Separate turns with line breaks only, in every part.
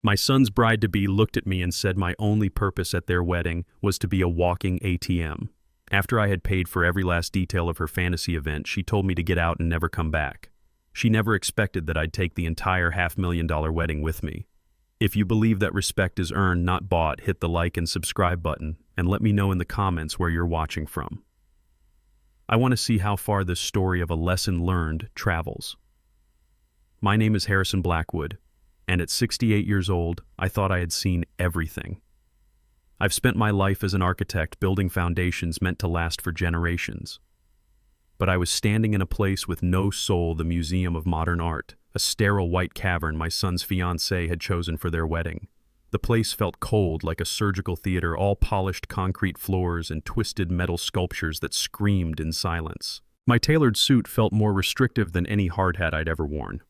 My son's bride-to-be looked at me and said my only purpose at their wedding was to be a walking ATM. After I had paid for every last detail of her fantasy event, she told me to get out and never come back. She never expected that I'd take the entire $500,000 wedding with me. If you believe that respect is earned, not bought, hit the like and subscribe button, and let me know in the comments where you're watching from. I want to see how far this story of a lesson learned travels. My name is Harrison Blackwood, and at 68 years old, I thought I had seen everything. I've spent my life as an architect building foundations meant to last for generations. But I was standing in a place with no soul, the Museum of Modern Art, a sterile white cavern my son's fiancée had chosen for their wedding. The place felt cold, like a surgical theater, all polished concrete floors and twisted metal sculptures that screamed in silence. My tailored suit felt more restrictive than any hard hat I'd ever worn.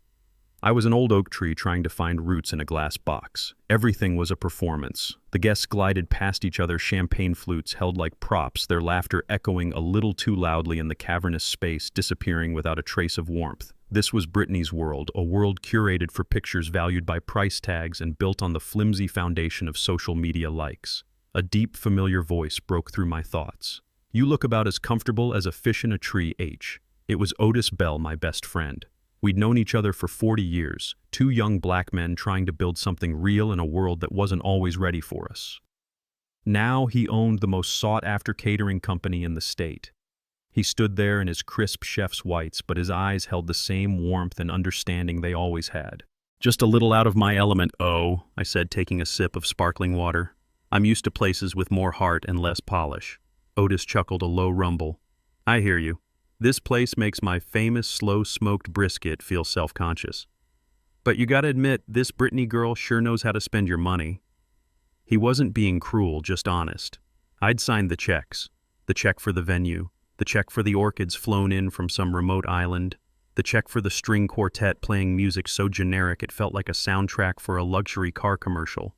I was an old oak tree trying to find roots in a glass box. Everything was a performance. The guests glided past each other, champagne flutes held like props, their laughter echoing a little too loudly in the cavernous space, disappearing without a trace of warmth. This was Brittany's world, a world curated for pictures valued by price tags and built on the flimsy foundation of social media likes. A deep, familiar voice broke through my thoughts. "You look about as comfortable as a fish in a tree, H." It was Otis Bell, my best friend. We'd known each other for 40 years, two young black men trying to build something real in a world that wasn't always ready for us. Now he owned the most sought-after catering company in the state. He stood there in his crisp chef's whites, but his eyes held the same warmth and understanding they always had. "Just a little out of my element, I said, taking a sip of sparkling water. "I'm used to places with more heart and less polish." Otis chuckled a low rumble. "I hear you. This place makes my famous slow-smoked brisket feel self-conscious. But you gotta admit, this Brittany girl sure knows how to spend your money." He wasn't being cruel, just honest. I'd signed the checks. The check for the venue, the check for the orchids flown in from some remote island, the check for the string quartet playing music so generic it felt like a soundtrack for a luxury car commercial.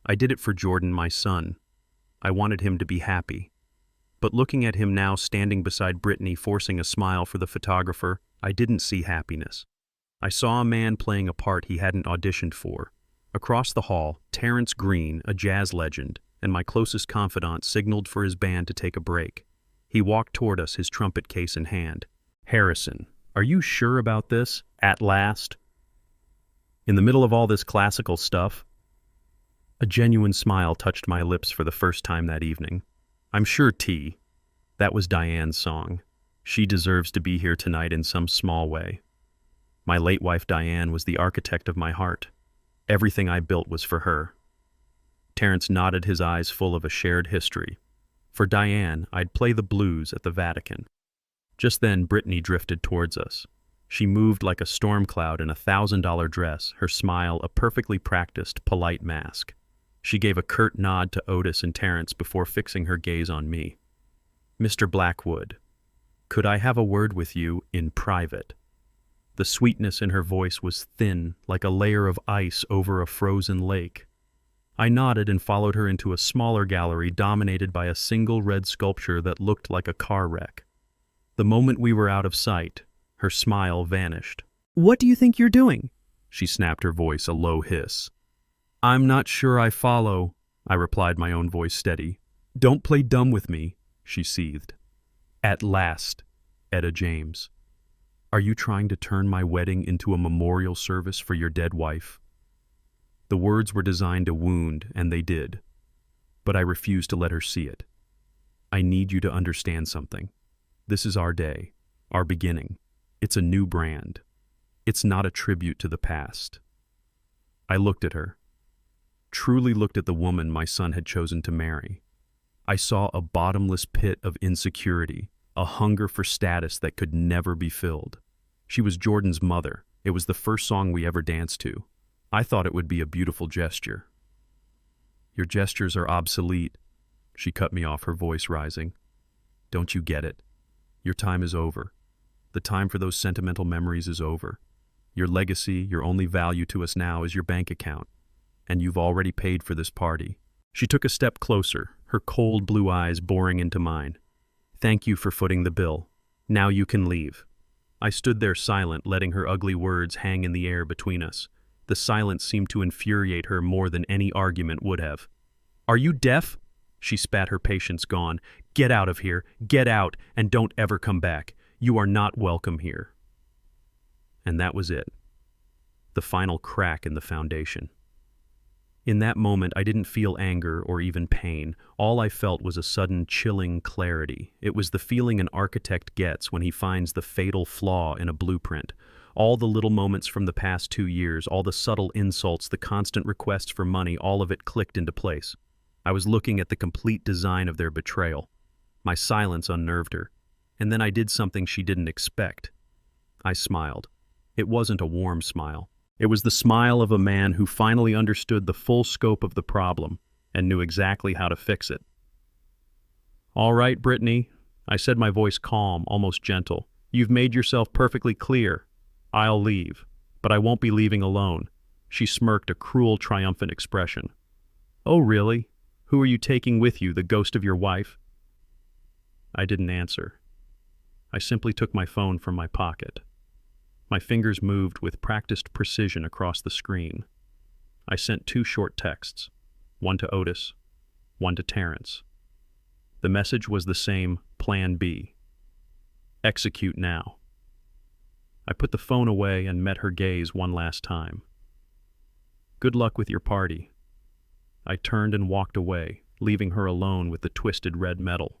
I did it for Jordan, my son. I wanted him to be happy. But looking at him now standing beside Brittany, forcing a smile for the photographer, I didn't see happiness. I saw a man playing a part he hadn't auditioned for. Across the hall, Terrence Green, a jazz legend, and my closest confidant signaled for his band to take a break. He walked toward us, his trumpet case in hand. "Harrison, are you sure about this? At last? In the middle of all this classical stuff?" A genuine smile touched my lips for the first time that evening. "I'm sure, T." That was Diane's song. She deserves to be here tonight in some small way. My late wife Diane was the architect of my heart. Everything I built was for her. Terrence nodded, his eyes full of a shared history. For Diane, I'd play the blues at the Vatican. Just then, Brittany drifted towards us. She moved like a storm cloud in a $1,000 dress, her smile a perfectly practiced, polite mask. She gave a curt nod to Otis and Terrence before fixing her gaze on me. "Mr. Blackwood, could I have a word with you in private?" The sweetness in her voice was thin, like a layer of ice over a frozen lake. I nodded and followed her into a smaller gallery dominated by a single red sculpture that looked like a car wreck. The moment we were out of sight, her smile vanished. "What do you think you're doing?" She snapped, her voice a low hiss. "I'm not sure I follow," I replied, my own voice steady. "Don't play dumb with me," she seethed. "At last, Etta James. Are you trying to turn my wedding into a memorial service for your dead wife?" The words were designed to wound, and they did. But I refused to let her see it. "I need you to understand something. This is our day, our beginning. It's a new brand. It's not a tribute to the past." I looked at her. Truly looked at the woman my son had chosen to marry. I saw a bottomless pit of insecurity, a hunger for status that could never be filled. She was Jordan's mother. It was the first song we ever danced to. I thought it would be a beautiful gesture. "Your gestures are obsolete," she cut me off, her voice rising. "Don't you get it? Your time is over. The time for those sentimental memories is over. Your legacy, your only value to us now is your bank account. And you've already paid for this party." She took a step closer, her cold blue eyes boring into mine. "Thank you for footing the bill. Now you can leave." I stood there silent, letting her ugly words hang in the air between us. The silence seemed to infuriate her more than any argument would have. "Are you deaf?" She spat, her patience gone. "Get out of here. Get out, and don't ever come back. You are not welcome here." And that was it. The final crack in the foundation. In that moment, I didn't feel anger or even pain. All I felt was a sudden, chilling clarity. It was the feeling an architect gets when he finds the fatal flaw in a blueprint. All the little moments from the past 2 years, all the subtle insults, the constant requests for money, all of it clicked into place. I was looking at the complete design of their betrayal. My silence unnerved her. And then I did something she didn't expect. I smiled. It wasn't a warm smile. It was the smile of a man who finally understood the full scope of the problem and knew exactly how to fix it. "All right, Brittany," I said, my voice calm, almost gentle. "You've made yourself perfectly clear. I'll leave, but I won't be leaving alone." She smirked, a cruel, triumphant expression. "Oh, really? Who are you taking with you, the ghost of your wife?" I didn't answer. I simply took my phone from my pocket. My fingers moved with practiced precision across the screen. I sent 2 short texts, one to Otis, one to Terrence. The message was the same: Plan B. Execute now. I put the phone away and met her gaze one last time. "Good luck with your party." I turned and walked away, leaving her alone with the twisted red metal.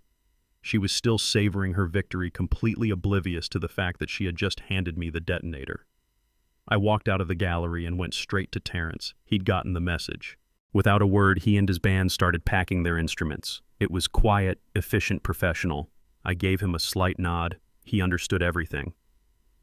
She was still savoring her victory, completely oblivious to the fact that she had just handed me the detonator. I walked out of the gallery and went straight to Terrence. He'd gotten the message. Without a word, he and his band started packing their instruments. It was quiet, efficient, professional. I gave him a slight nod. He understood everything.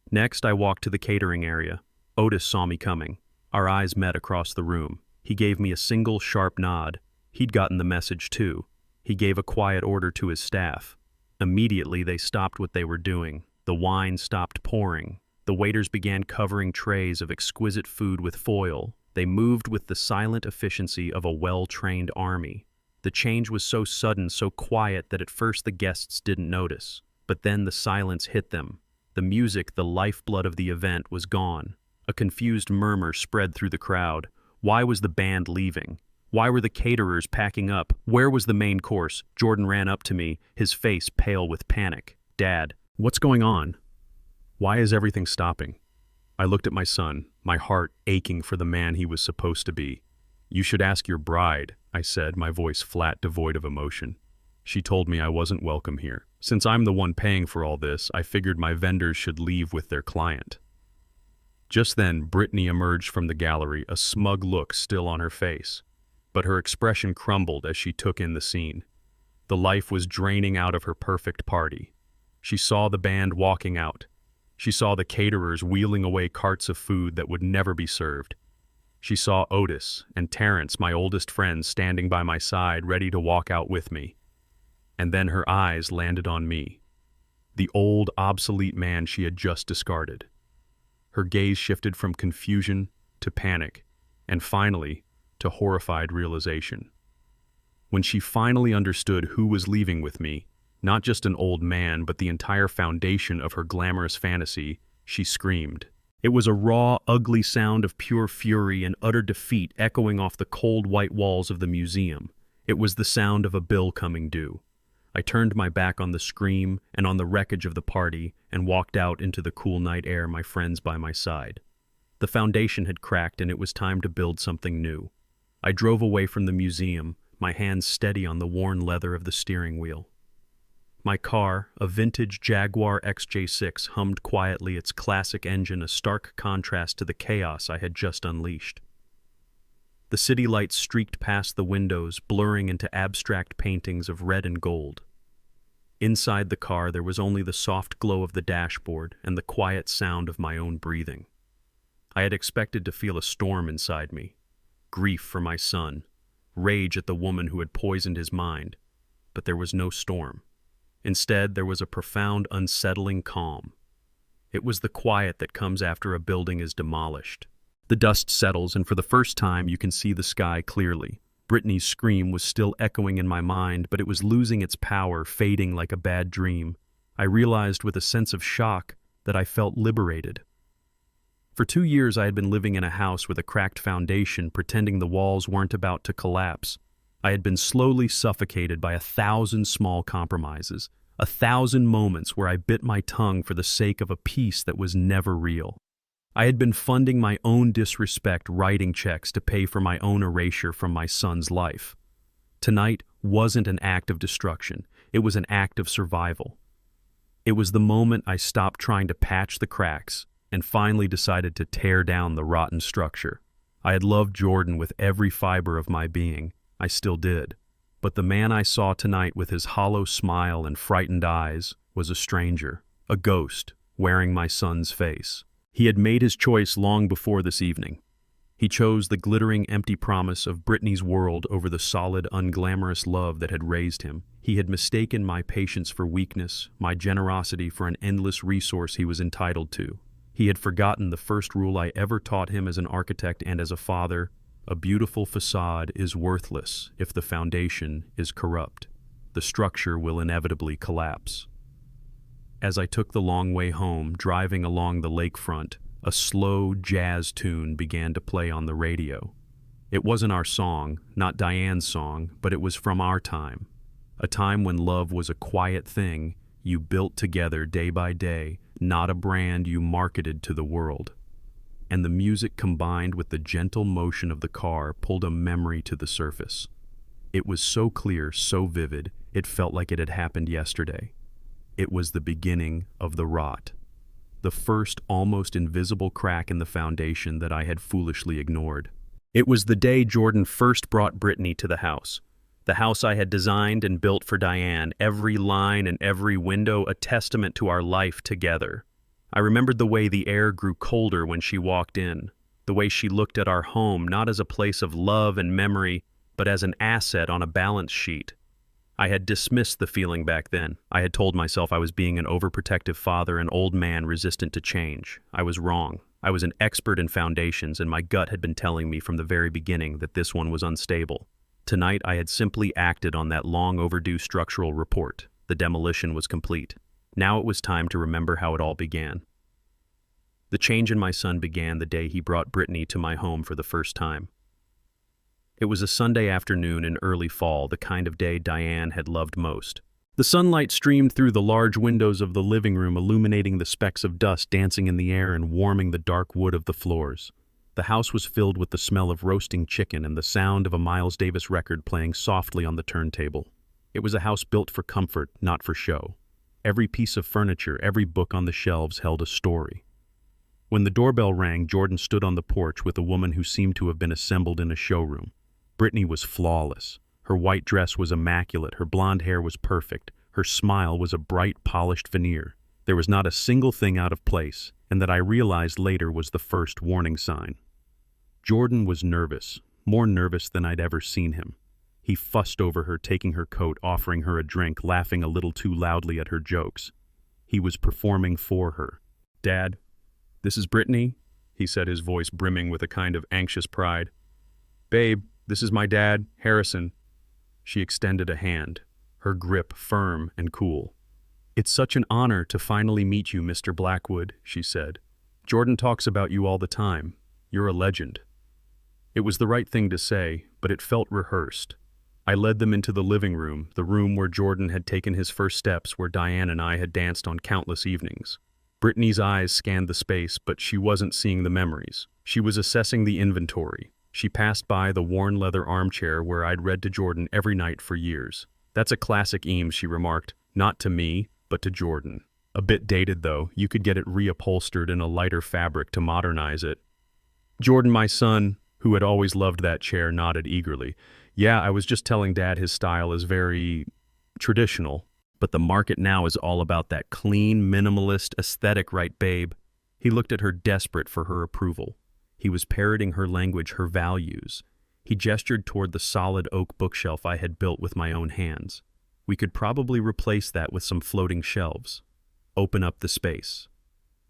Next, I walked to the catering area. Otis saw me coming. Our eyes met across the room. He gave me a single, sharp nod. He'd gotten the message too. He gave a quiet order to his staff. Immediately, they stopped what they were doing. The wine stopped pouring. The waiters began covering trays of exquisite food with foil. They moved with the silent efficiency of a well-trained army. The change was so sudden, so quiet, that at first the guests didn't notice. But then the silence hit them. The music, the lifeblood of the event, was gone. A confused murmur spread through the crowd. Why was the band leaving? Why were the caterers packing up? Where was the main course? Jordan ran up to me, his face pale with panic. "Dad, what's going on? Why is everything stopping?" I looked at my son, my heart aching for the man he was supposed to be. "You should ask your bride," I said, my voice flat, devoid of emotion. "She told me I wasn't welcome here. Since I'm the one paying for all this, I figured my vendors should leave with their client." Just then, Brittany emerged from the gallery, a smug look still on her face. But her expression crumbled as she took in the scene. The life was draining out of her perfect party. She saw the band walking out. She saw the caterers wheeling away carts of food that would never be served. She saw Otis and Terrence, my oldest friends, standing by my side, ready to walk out with me. And then her eyes landed on me, the old, obsolete man she had just discarded. Her gaze shifted from confusion to panic, and finally, to horrified realization. When she finally understood who was leaving with me, not just an old man, but the entire foundation of her glamorous fantasy, she screamed. It was a raw, ugly sound of pure fury and utter defeat echoing off the cold white walls of the museum. It was the sound of a bill coming due. I turned my back on the scream and on the wreckage of the party and walked out into the cool night air, my friends by my side. The foundation had cracked and it was time to build something new. I drove away from the museum, my hands steady on the worn leather of the steering wheel. My car, a vintage Jaguar XJ6, hummed quietly, its classic engine a stark contrast to the chaos I had just unleashed. The city lights streaked past the windows, blurring into abstract paintings of red and gold. Inside the car, there was only the soft glow of the dashboard and the quiet sound of my own breathing. I had expected to feel a storm inside me. Grief for my son, rage at the woman who had poisoned his mind, but there was no storm. Instead, there was a profound, unsettling calm. It was the quiet that comes after a building is demolished. The dust settles, and for the first time you can see the sky clearly. Brittany's scream was still echoing in my mind, but it was losing its power, fading like a bad dream. I realized with a sense of shock that I felt liberated. For 2 years I had been living in a house with a cracked foundation, pretending the walls weren't about to collapse. I had been slowly suffocated by 1,000 small compromises, 1,000 moments where I bit my tongue for the sake of a peace that was never real. I had been funding my own disrespect, writing checks to pay for my own erasure from my son's life. Tonight wasn't an act of destruction, it was an act of survival. It was the moment I stopped trying to patch the cracks and finally decided to tear down the rotten structure. I had loved Jordan with every fiber of my being. I still did. But the man I saw tonight with his hollow smile and frightened eyes was a stranger, a ghost, wearing my son's face. He had made his choice long before this evening. He chose the glittering, empty promise of Brittany's world over the solid, unglamorous love that had raised him. He had mistaken my patience for weakness, my generosity for an endless resource he was entitled to. He had forgotten the first rule I ever taught him as an architect and as a father: a beautiful facade is worthless if the foundation is corrupt. The structure will inevitably collapse. As I took the long way home, driving along the lakefront, a slow jazz tune began to play on the radio. It wasn't our song, not Diane's song, but it was from our time. A time when love was a quiet thing you built together day by day, not a brand you marketed to the world. And the music combined with the gentle motion of the car pulled a memory to the surface. It was so clear, so vivid, it felt like it had happened yesterday. It was the beginning of the rot. The first almost invisible crack in the foundation that I had foolishly ignored. It was the day Jordan first brought Brittany to the house I had designed and built for Diane, every line and every window a testament to our life together. I remembered the way the air grew colder when she walked in, the way she looked at our home not as a place of love and memory, but as an asset on a balance sheet. I had dismissed the feeling back then. I had told myself I was being an overprotective father, an old man resistant to change. I was wrong. I was an expert in foundations, and my gut had been telling me from the very beginning that this one was unstable. Tonight I had simply acted on that long overdue structural report. The demolition was complete. Now it was time to remember how it all began. The change in my son began the day he brought Brittany to my home for the first time. It was a Sunday afternoon in early fall, the kind of day Diane had loved most. The sunlight streamed through the large windows of the living room, illuminating the specks of dust dancing in the air and warming the dark wood of the floors. The house was filled with the smell of roasting chicken and the sound of a Miles Davis record playing softly on the turntable. It was a house built for comfort, not for show. Every piece of furniture, every book on the shelves held a story. When the doorbell rang, Jordan stood on the porch with a woman who seemed to have been assembled in a showroom. Brittany was flawless. Her white dress was immaculate, her blonde hair was perfect, her smile was a bright, polished veneer. There was not a single thing out of place, and that I realized later was the first warning sign. Jordan was nervous, more nervous than I'd ever seen him. He fussed over her, taking her coat, offering her a drink, laughing a little too loudly at her jokes. He was performing for her. "Dad, this is Brittany," he said, his voice brimming with a kind of anxious pride. "Babe, this is my dad, Harrison." She extended a hand, her grip firm and cool. "It's such an honor to finally meet you, Mr. Blackwood," she said. "Jordan talks about you all the time. You're a legend." It was the right thing to say, but it felt rehearsed. I led them into the living room, the room where Jordan had taken his first steps, where Diane and I had danced on countless evenings. Brittany's eyes scanned the space, but she wasn't seeing the memories. She was assessing the inventory. She passed by the worn leather armchair where I'd read to Jordan every night for years. "That's a classic Eames," she remarked. "Not to me, but to Jordan. A bit dated, though. You could get it reupholstered in a lighter fabric to modernize it." Jordan, my son, who had always loved that chair, nodded eagerly. "Yeah, I was just telling Dad his style is very traditional, but the market now is all about that clean, minimalist aesthetic, right, babe?" He looked at her, desperate for her approval. He was parroting her language, her values. He gestured toward the solid oak bookshelf I had built with my own hands. "We could probably replace that with some floating shelves. Open up the space."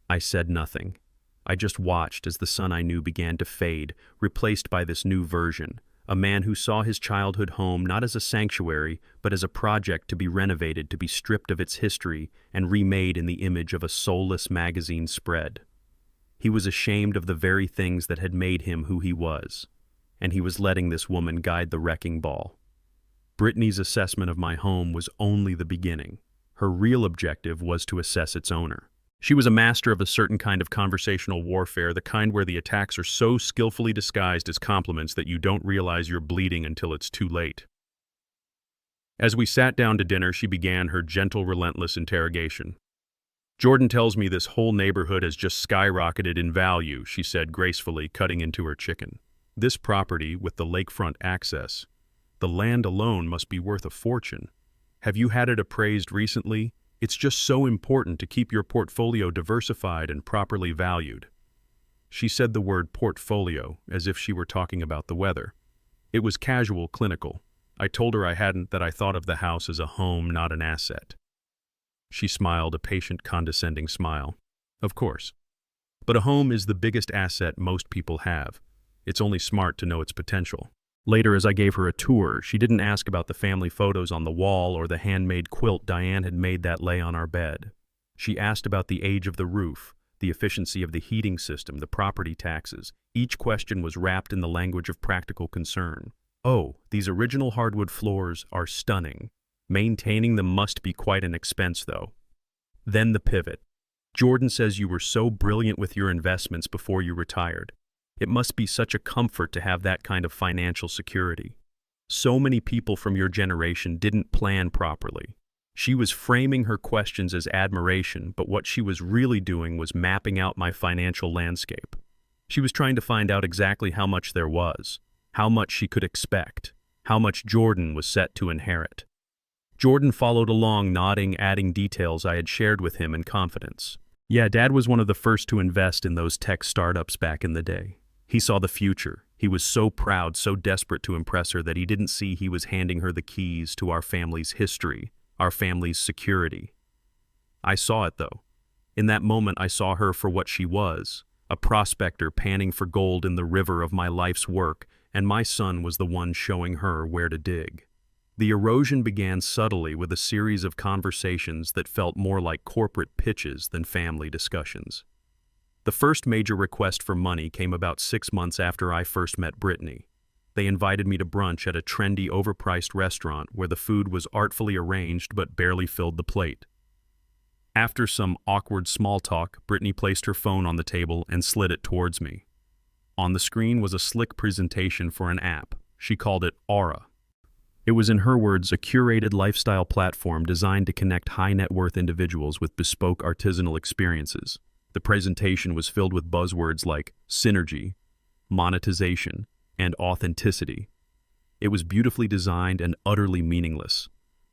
I said nothing. I just watched as the son I knew began to fade, replaced by this new version, a man who saw his childhood home not as a sanctuary, but as a project to be renovated, to be stripped of its history and remade in the image of a soulless magazine spread. He was ashamed of the very things that had made him who he was, and he was letting this woman guide the wrecking ball. Brittany's assessment of my home was only the beginning. Her real objective was to assess its owner. She was a master of a certain kind of conversational warfare, the kind where the attacks are so skillfully disguised as compliments that you don't realize you're bleeding until it's too late. As we sat down to dinner, she began her gentle, relentless interrogation. "Jordan tells me this whole neighborhood has just skyrocketed in value," she said gracefully, cutting into her chicken. "This property with the lakefront access, the land alone must be worth a fortune. Have you had it appraised recently? It's just so important to keep your portfolio diversified and properly valued." She said the word portfolio as if she were talking about the weather. It was casual, clinical. I told her I hadn't, that I thought of the house as a home, not an asset. She smiled, a patient, condescending smile. "Of course. But a home is the biggest asset most people have. It's only smart to know its potential." Later, as I gave her a tour, she didn't ask about the family photos on the wall or the handmade quilt Diane had made that lay on our bed. She asked about the age of the roof, the efficiency of the heating system, the property taxes. Each question was wrapped in the language of practical concern. "Oh, these original hardwood floors are stunning. Maintaining them must be quite an expense, though." Then the pivot. "Jordan says you were so brilliant with your investments before you retired. It must be such a comfort to have that kind of financial security. So many people from your generation didn't plan properly." She was framing her questions as admiration, but what she was really doing was mapping out my financial landscape. She was trying to find out exactly how much there was, how much she could expect, how much Jordan was set to inherit. Jordan followed along, nodding, adding details I had shared with him in confidence. "Yeah, Dad was one of the first to invest in those tech startups back in the day. He saw the future. He was so proud, so desperate to impress her that he didn't see he was handing her the keys to our family's history, our family's security. I saw it, though. In that moment, I saw her for what she was, a prospector panning for gold in the river of my life's work, and my son was the one showing her where to dig." The erosion began subtly with a series of conversations that felt more like corporate pitches than family discussions. The first major request for money came about 6 months after I first met Brittany. They invited me to brunch at a trendy, overpriced restaurant where the food was artfully arranged but barely filled the plate. After some awkward small talk, Brittany placed her phone on the table and slid it towards me. On the screen was a slick presentation for an app. She called it Aura. It was, in her words, a curated lifestyle platform designed to connect high-net-worth individuals with bespoke artisanal experiences. The presentation was filled with buzzwords like synergy, monetization, and authenticity. It was beautifully designed and utterly meaningless.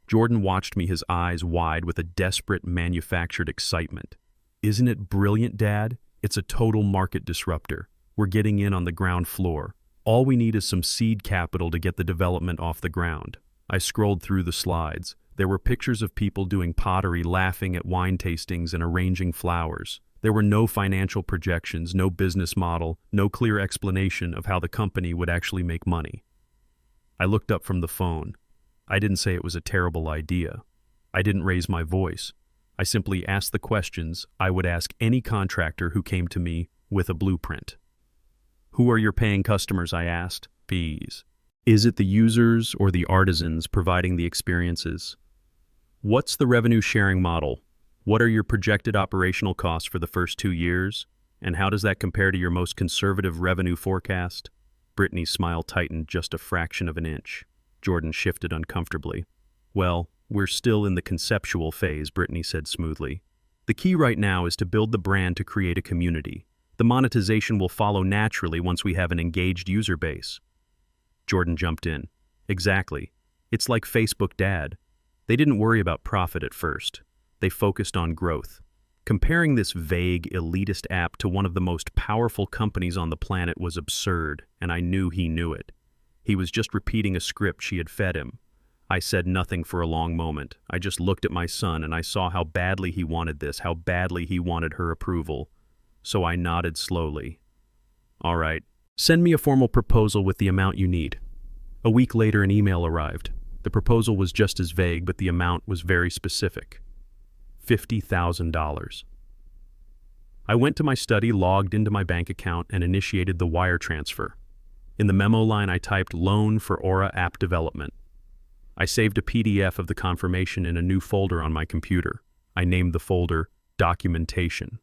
Jordan watched me, his eyes wide with a desperate, manufactured excitement. "Isn't it brilliant, Dad? It's a total market disruptor. We're getting in on the ground floor. All we need is some seed capital to get the development off the ground." I scrolled through the slides. There were pictures of people doing pottery, laughing at wine tastings, and arranging flowers. There were no financial projections, no business model, no clear explanation of how the company would actually make money. I looked up from the phone. I didn't say it was a terrible idea. I didn't raise my voice. I simply asked the questions I would ask any contractor who came to me with a blueprint. "Who are your paying customers?" I asked. "Fees. Is it the users or the artisans providing the experiences? What's the revenue sharing model? What are your projected operational costs for the first 2 years? And how does that compare to your most conservative revenue forecast?" Brittany's smile tightened just a fraction of an inch. Jordan shifted uncomfortably. "Well, we're still in the conceptual phase," Brittany said smoothly. "The key right now is to build the brand to create a community. The monetization will follow naturally once we have an engaged user base." Jordan jumped in. "Exactly. It's like Facebook, Dad. They didn't worry about profit at first. They focused on growth." Comparing this vague, elitist app to one of the most powerful companies on the planet was absurd, and I knew he knew it. He was just repeating a script she had fed him. I said nothing for a long moment. I just looked at my son, and I saw how badly he wanted this, how badly he wanted her approval. So I nodded slowly. "All right, send me a formal proposal with the amount you need." A week later, an email arrived. The proposal was just as vague, but the amount was very specific. $50,000. I went to my study, logged into my bank account, and initiated the wire transfer. In the memo line, I typed "Loan for Aura App Development." I saved a PDF of the confirmation in a new folder on my computer. I named the folder Documentation.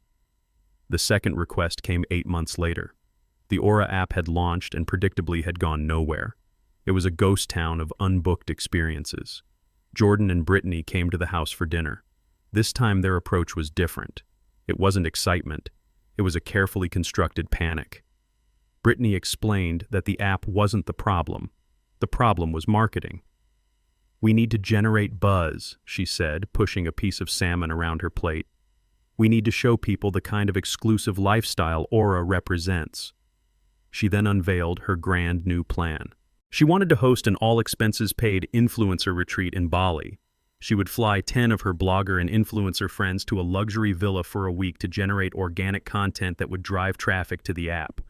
The second request came 8 months later. The Aura app had launched and predictably had gone nowhere. It was a ghost town of unbooked experiences. Jordan and Brittany came to the house for dinner. This time their approach was different. It wasn't excitement. It was a carefully constructed panic. Brittany explained that the app wasn't the problem. The problem was marketing. "We need to generate buzz," she said, pushing a piece of salmon around her plate. "We need to show people the kind of exclusive lifestyle Aura represents." She then unveiled her grand new plan. She wanted to host an all-expenses-paid influencer retreat in Bali. She would fly 10 of her blogger and influencer friends to a luxury villa for a week to generate organic content that would drive traffic to the app.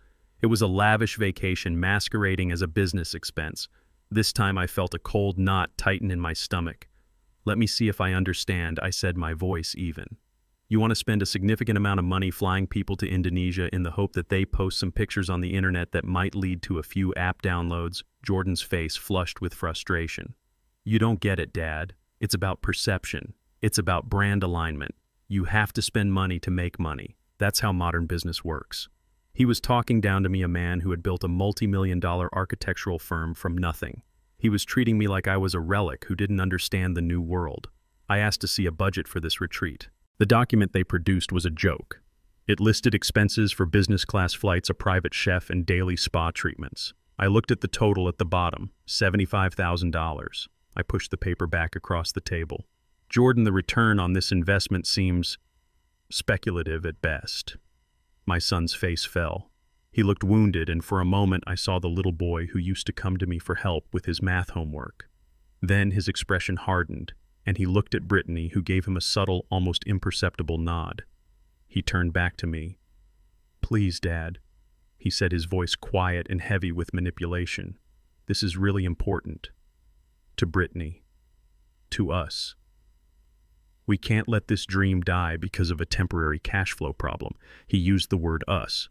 It was a lavish vacation masquerading as a business expense. This time I felt a cold knot tighten in my stomach. "Let me see if I understand," I said, my voice even. "You want to spend a significant amount of money flying people to Indonesia in the hope that they post some pictures on the internet that might lead to a few app downloads?" Jordan's face flushed with frustration. "You don't get it, Dad. It's about perception. It's about brand alignment. You have to spend money to make money. That's how modern business works." He was talking down to me, a man who had built a multi-million-dollar architectural firm from nothing. He was treating me like I was a relic who didn't understand the new world. I asked to see a budget for this retreat. The document they produced was a joke. It listed expenses for business-class flights, a private chef, and daily spa treatments. I looked at the total at the bottom, $75,000. I pushed the paper back across the table. "Jordan, the return on this investment seems speculative at best." My son's face fell. He looked wounded, and for a moment I saw the little boy who used to come to me for help with his math homework. Then his expression hardened, and he looked at Brittany, who gave him a subtle, almost imperceptible nod. He turned back to me. "Please, Dad," he said, his voice quiet and heavy with manipulation. "This is really important. To Brittany. To us. We can't let this dream die because of a temporary cash flow problem." He used the word "us."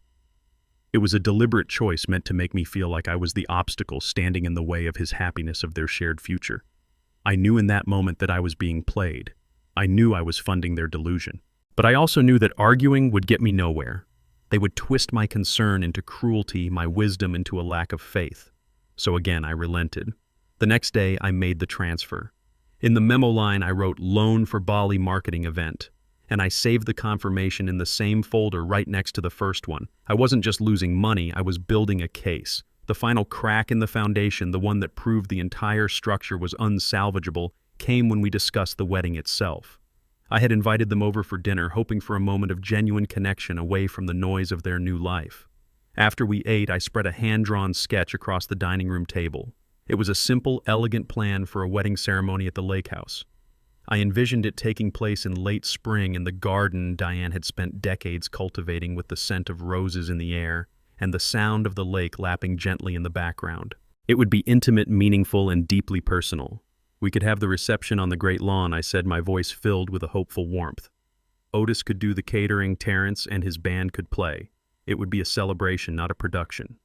It was a deliberate choice meant to make me feel like I was the obstacle standing in the way of his happiness, of their shared future. I knew in that moment that I was being played. I knew I was funding their delusion. But I also knew that arguing would get me nowhere. They would twist my concern into cruelty, my wisdom into a lack of faith. So again, I relented. The next day, I made the transfer. In the memo line, I wrote "Loan for Bali Marketing Event," and I saved the confirmation in the same folder right next to the first one. I wasn't just losing money, I was building a case. The final crack in the foundation, the one that proved the entire structure was unsalvageable, came when we discussed the wedding itself. I had invited them over for dinner, hoping for a moment of genuine connection away from the noise of their new life. After we ate, I spread a hand-drawn sketch across the dining room table. It was a simple, elegant plan for a wedding ceremony at the lake house. I envisioned it taking place in late spring in the garden Diane had spent decades cultivating, with the scent of roses in the air and the sound of the lake lapping gently in the background. It would be intimate, meaningful, and deeply personal. We could have the reception on the great lawn, I said, my voice filled with a hopeful warmth. Otis could do the catering, Terrence and his band could play. It would be a celebration, not a production.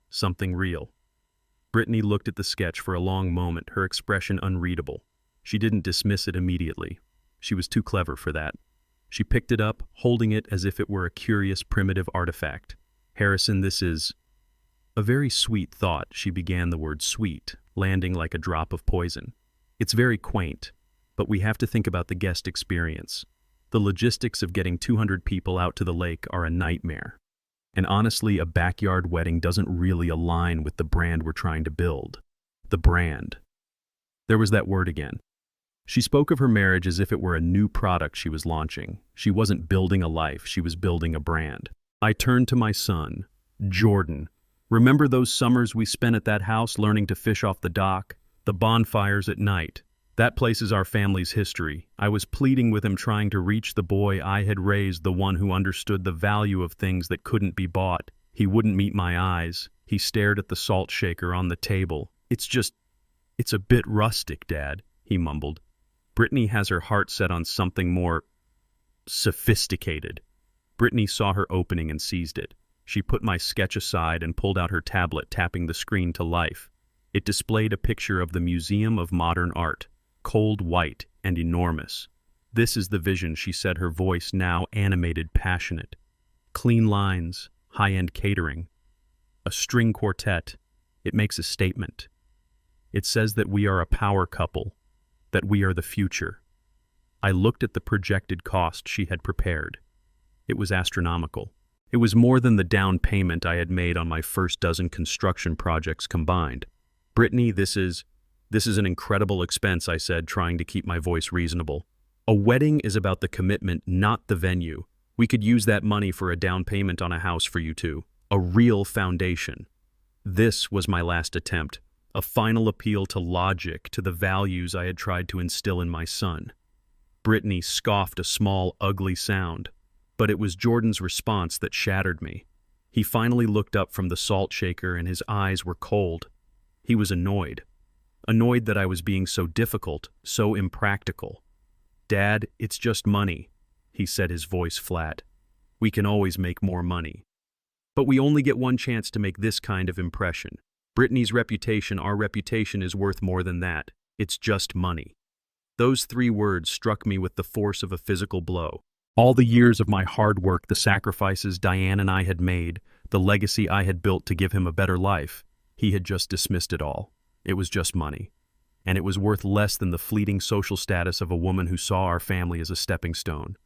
Something real. Brittany looked at the sketch for a long moment, her expression unreadable. She didn't dismiss it immediately. She was too clever for that. She picked it up, holding it as if it were a curious, primitive artifact. "Harrison, this is a very sweet thought." She began the word "sweet," landing like a drop of poison. "It's very quaint, but we have to think about the guest experience. The logistics of getting 200 people out to the lake are a nightmare. And honestly, a backyard wedding doesn't really align with the brand we're trying to build. The brand." There was that word again. She spoke of her marriage as if it were a new product she was launching. She wasn't building a life, she was building a brand. I turned to my son. "Jordan, remember those summers we spent at that house learning to fish off the dock? The bonfires at night? That place is our family's history." I was pleading with him, trying to reach the boy I had raised, the one who understood the value of things that couldn't be bought. He wouldn't meet my eyes. He stared at the salt shaker on the table. It's a bit rustic, Dad," he mumbled. "Brittany has her heart set on something more sophisticated." Brittany saw her opening and seized it. She put my sketch aside and pulled out her tablet, tapping the screen to life. It displayed a picture of the Museum of Modern Art, cold white and enormous. "This is the vision," she said, her voice now animated, passionate. "Clean lines, high-end catering, a string quartet. It makes a statement. It says that we are a power couple, that we are the future." I looked at the projected cost she had prepared. It was astronomical. It was more than the down payment I had made on my first dozen construction projects combined. "Brittany, this is an incredible expense," I said, trying to keep my voice reasonable. "A wedding is about the commitment, not the venue. We could use that money for a down payment on a house for you two. A real foundation." This was my last attempt, a final appeal to logic, to the values I had tried to instill in my son. Brittany scoffed a small, ugly sound, but it was Jordan's response that shattered me. He finally looked up from the salt shaker and his eyes were cold. He was annoyed. Annoyed that I was being so difficult, so impractical. "Dad, it's just money," he said, his voice flat. "We can always make more money. But we only get one chance to make this kind of impression. Brittany's reputation, our reputation, is worth more than that. It's just money." Those 3 words struck me with the force of a physical blow. All the years of my hard work, the sacrifices Diane and I had made, the legacy I had built to give him a better life, he had just dismissed it all. It was just money. And it was worth less than the fleeting social status of a woman who saw our family as a stepping stone.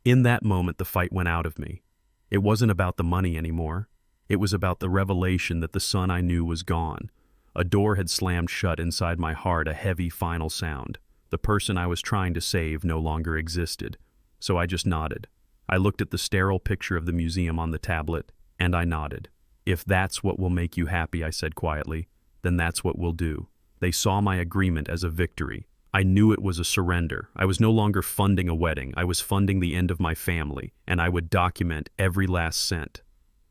In that moment, the fight went out of me. It wasn't about the money anymore. It was about the revelation that the son I knew was gone. A door had slammed shut inside my heart, a heavy final sound. The person I was trying to save no longer existed. So I just nodded. I looked at the sterile picture of the museum on the tablet, and I nodded. "If that's what will make you happy," I said quietly, "then that's what we'll do." They saw my agreement as a victory. I knew it was a surrender. I was no longer funding a wedding. I was funding the end of my family, and I would document every last cent.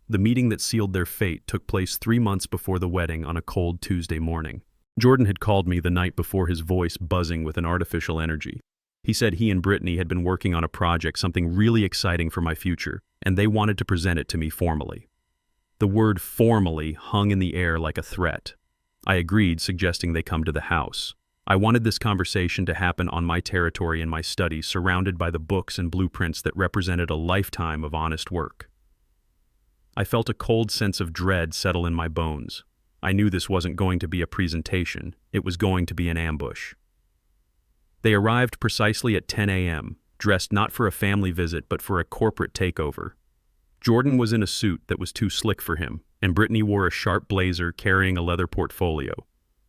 The meeting that sealed their fate took place 3 months before the wedding on a cold Tuesday morning. Jordan had called me the night before, his voice buzzing with an artificial energy. He said he and Brittany had been working on a project, something really exciting for my future, and they wanted to present it to me formally. The word "formally" hung in the air like a threat. I agreed, suggesting they come to the house. I wanted this conversation to happen on my territory in my study, surrounded by the books and blueprints that represented a lifetime of honest work. I felt a cold sense of dread settle in my bones. I knew this wasn't going to be a presentation. It was going to be an ambush. They arrived precisely at 10 a.m., dressed not for a family visit but for a corporate takeover. Jordan was in a suit that was too slick for him, and Brittany wore a sharp blazer carrying a leather portfolio.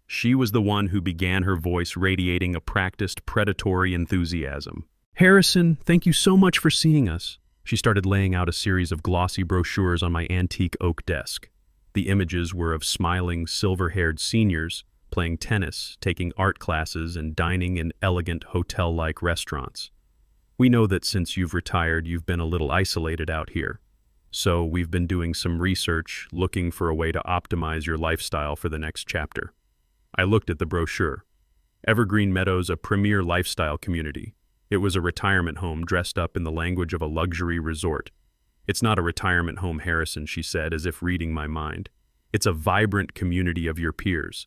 She was the one who began, her voice radiating a practiced, predatory enthusiasm. "Harrison, thank you so much for seeing us." She started laying out a series of glossy brochures on my antique oak desk. The images were of smiling, silver-haired seniors playing tennis, taking art classes, and dining in elegant hotel-like restaurants. "We know that since you've retired, you've been a little isolated out here. So we've been doing some research, looking for a way to optimize your lifestyle for the next chapter." I looked at the brochure. Evergreen Meadows, a premier lifestyle community. It was a retirement home dressed up in the language of a luxury resort. "It's not a retirement home, Harrison," she said, as if reading my mind. "It's a vibrant community of your peers.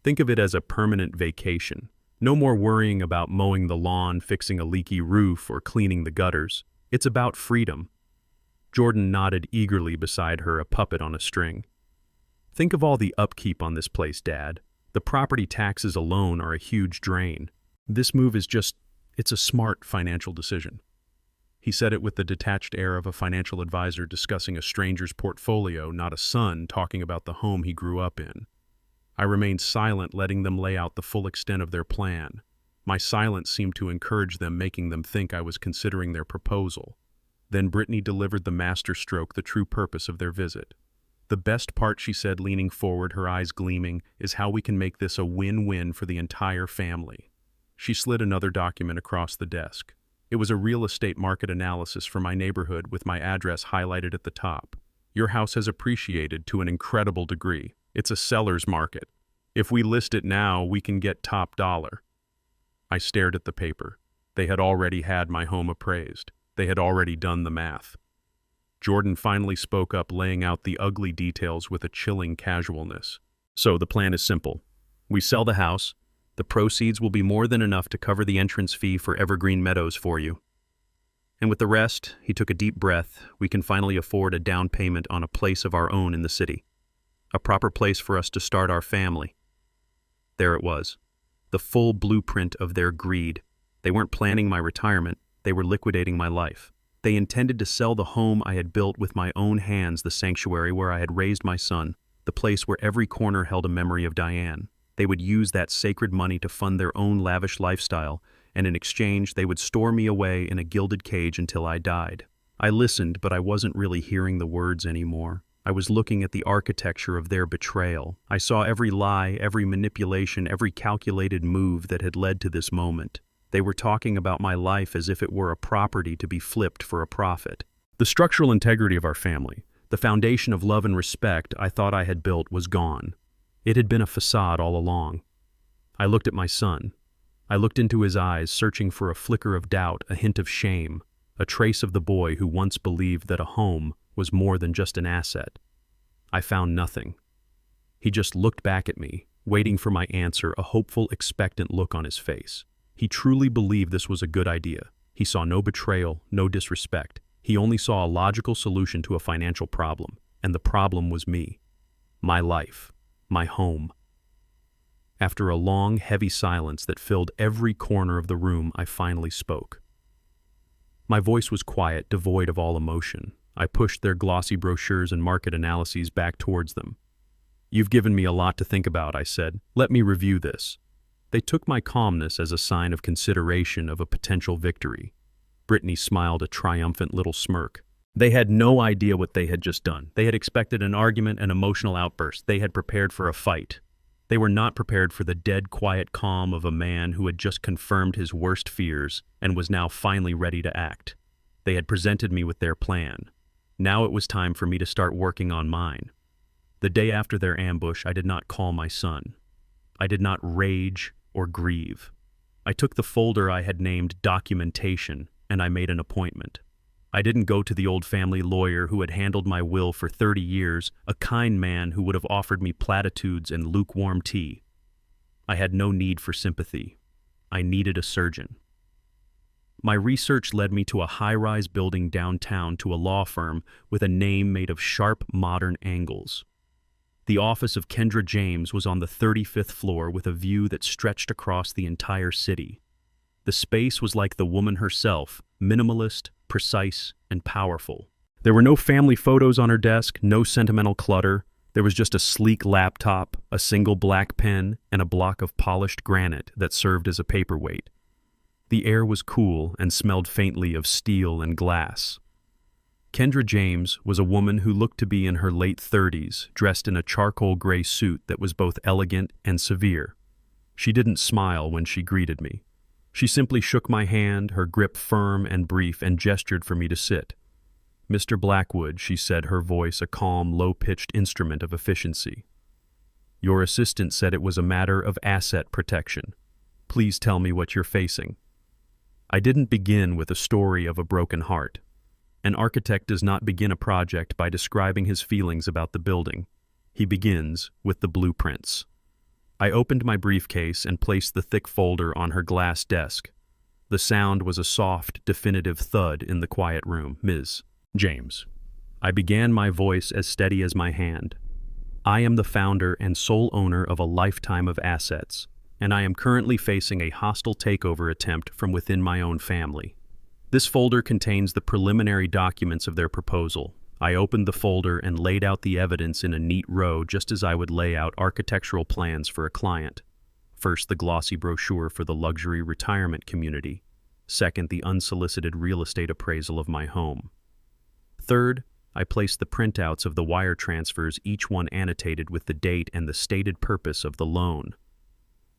Think of it as a permanent vacation. No more worrying about mowing the lawn, fixing a leaky roof, or cleaning the gutters. It's about freedom." Jordan nodded eagerly beside her, a puppet on a string. "Think of all the upkeep on this place, Dad. The property taxes alone are a huge drain. This move is it's a smart financial decision." He said it with the detached air of a financial advisor discussing a stranger's portfolio, not a son talking about the home he grew up in. I remained silent, letting them lay out the full extent of their plan. My silence seemed to encourage them, making them think I was considering their proposal. Then Brittany delivered the masterstroke, the true purpose of their visit. "The best part," she said, leaning forward, her eyes gleaming, "is how we can make this a win-win for the entire family." She slid another document across the desk. It was a real estate market analysis for my neighborhood with my address highlighted at the top. "Your house has appreciated to an incredible degree. It's a seller's market. If we list it now, we can get top dollar." I stared at the paper. They had already had my home appraised. They had already done the math. Jordan finally spoke up, laying out the ugly details with a chilling casualness. So the plan is simple. We sell the house. The proceeds will be more than enough to cover the entrance fee for Evergreen Meadows for you. And with the rest, he took a deep breath, we can finally afford a down payment on a place of our own in the city. A proper place for us to start our family. There it was. The full blueprint of their greed. They weren't planning my retirement, they were liquidating my life. They intended to sell the home I had built with my own hands, the sanctuary where I had raised my son, the place where every corner held a memory of Diane. They would use that sacred money to fund their own lavish lifestyle, and in exchange they would store me away in a gilded cage until I died. I listened, but I wasn't really hearing the words anymore. I was looking at the architecture of their betrayal. I saw every lie, every manipulation, every calculated move that had led to this moment. They were talking about my life as if it were a property to be flipped for a profit. The structural integrity of our family, the foundation of love and respect I thought I had built, was gone. It had been a facade all along. I looked at my son. I looked into his eyes, searching for a flicker of doubt, a hint of shame, a trace of the boy who once believed that a home was more than just an asset. I found nothing. He just looked back at me, waiting for my answer, a hopeful, expectant look on his face. He truly believed this was a good idea. He saw no betrayal, no disrespect. He only saw a logical solution to a financial problem, and the problem was me. My life. My home. After a long, heavy silence that filled every corner of the room, I finally spoke. My voice was quiet, devoid of all emotion. I pushed their glossy brochures and market analyses back towards them. "You've given me a lot to think about," I said. "Let me review this." They took my calmness as a sign of consideration of a potential victory. Brittany smiled a triumphant little smirk. They had no idea what they had just done. They had expected an argument, an emotional outburst. They had prepared for a fight. They were not prepared for the dead, quiet calm of a man who had just confirmed his worst fears and was now finally ready to act. They had presented me with their plan. Now it was time for me to start working on mine. The day after their ambush, I did not call my son. I did not rage or grieve. I took the folder I had named Documentation, and I made an appointment. I didn't go to the old family lawyer who had handled my will for 30 years, a kind man who would have offered me platitudes and lukewarm tea. I had no need for sympathy. I needed a surgeon. My research led me to a high-rise building downtown, to a law firm with a name made of sharp, modern angles. The office of Kendra James was on the 35th floor with a view that stretched across the entire city. The space was like the woman herself, minimalist, precise, and powerful. There were no family photos on her desk, no sentimental clutter. There was just a sleek laptop, a single black pen, and a block of polished granite that served as a paperweight. The air was cool and smelled faintly of steel and glass. Kendra James was a woman who looked to be in her late 30s, dressed in a charcoal gray suit that was both elegant and severe. She didn't smile when she greeted me. She simply shook my hand, her grip firm and brief, and gestured for me to sit. "Mr. Blackwood," she said, her voice a calm, low-pitched instrument of efficiency. "Your assistant said it was a matter of asset protection. Please tell me what you're facing." I didn't begin with a story of a broken heart. An architect does not begin a project by describing his feelings about the building. He begins with the blueprints. I opened my briefcase and placed the thick folder on her glass desk. The sound was a soft, definitive thud in the quiet room. "Ms. James." I began, my voice as steady as my hand. "I am the founder and sole owner of a lifetime of assets, and I am currently facing a hostile takeover attempt from within my own family. This folder contains the preliminary documents of their proposal. I opened the folder and laid out the evidence in a neat row, just as I would lay out architectural plans for a client. First, the glossy brochure for the luxury retirement community. Second, the unsolicited real estate appraisal of my home. Third, I placed the printouts of the wire transfers, each one annotated with the date and the stated purpose of the loan.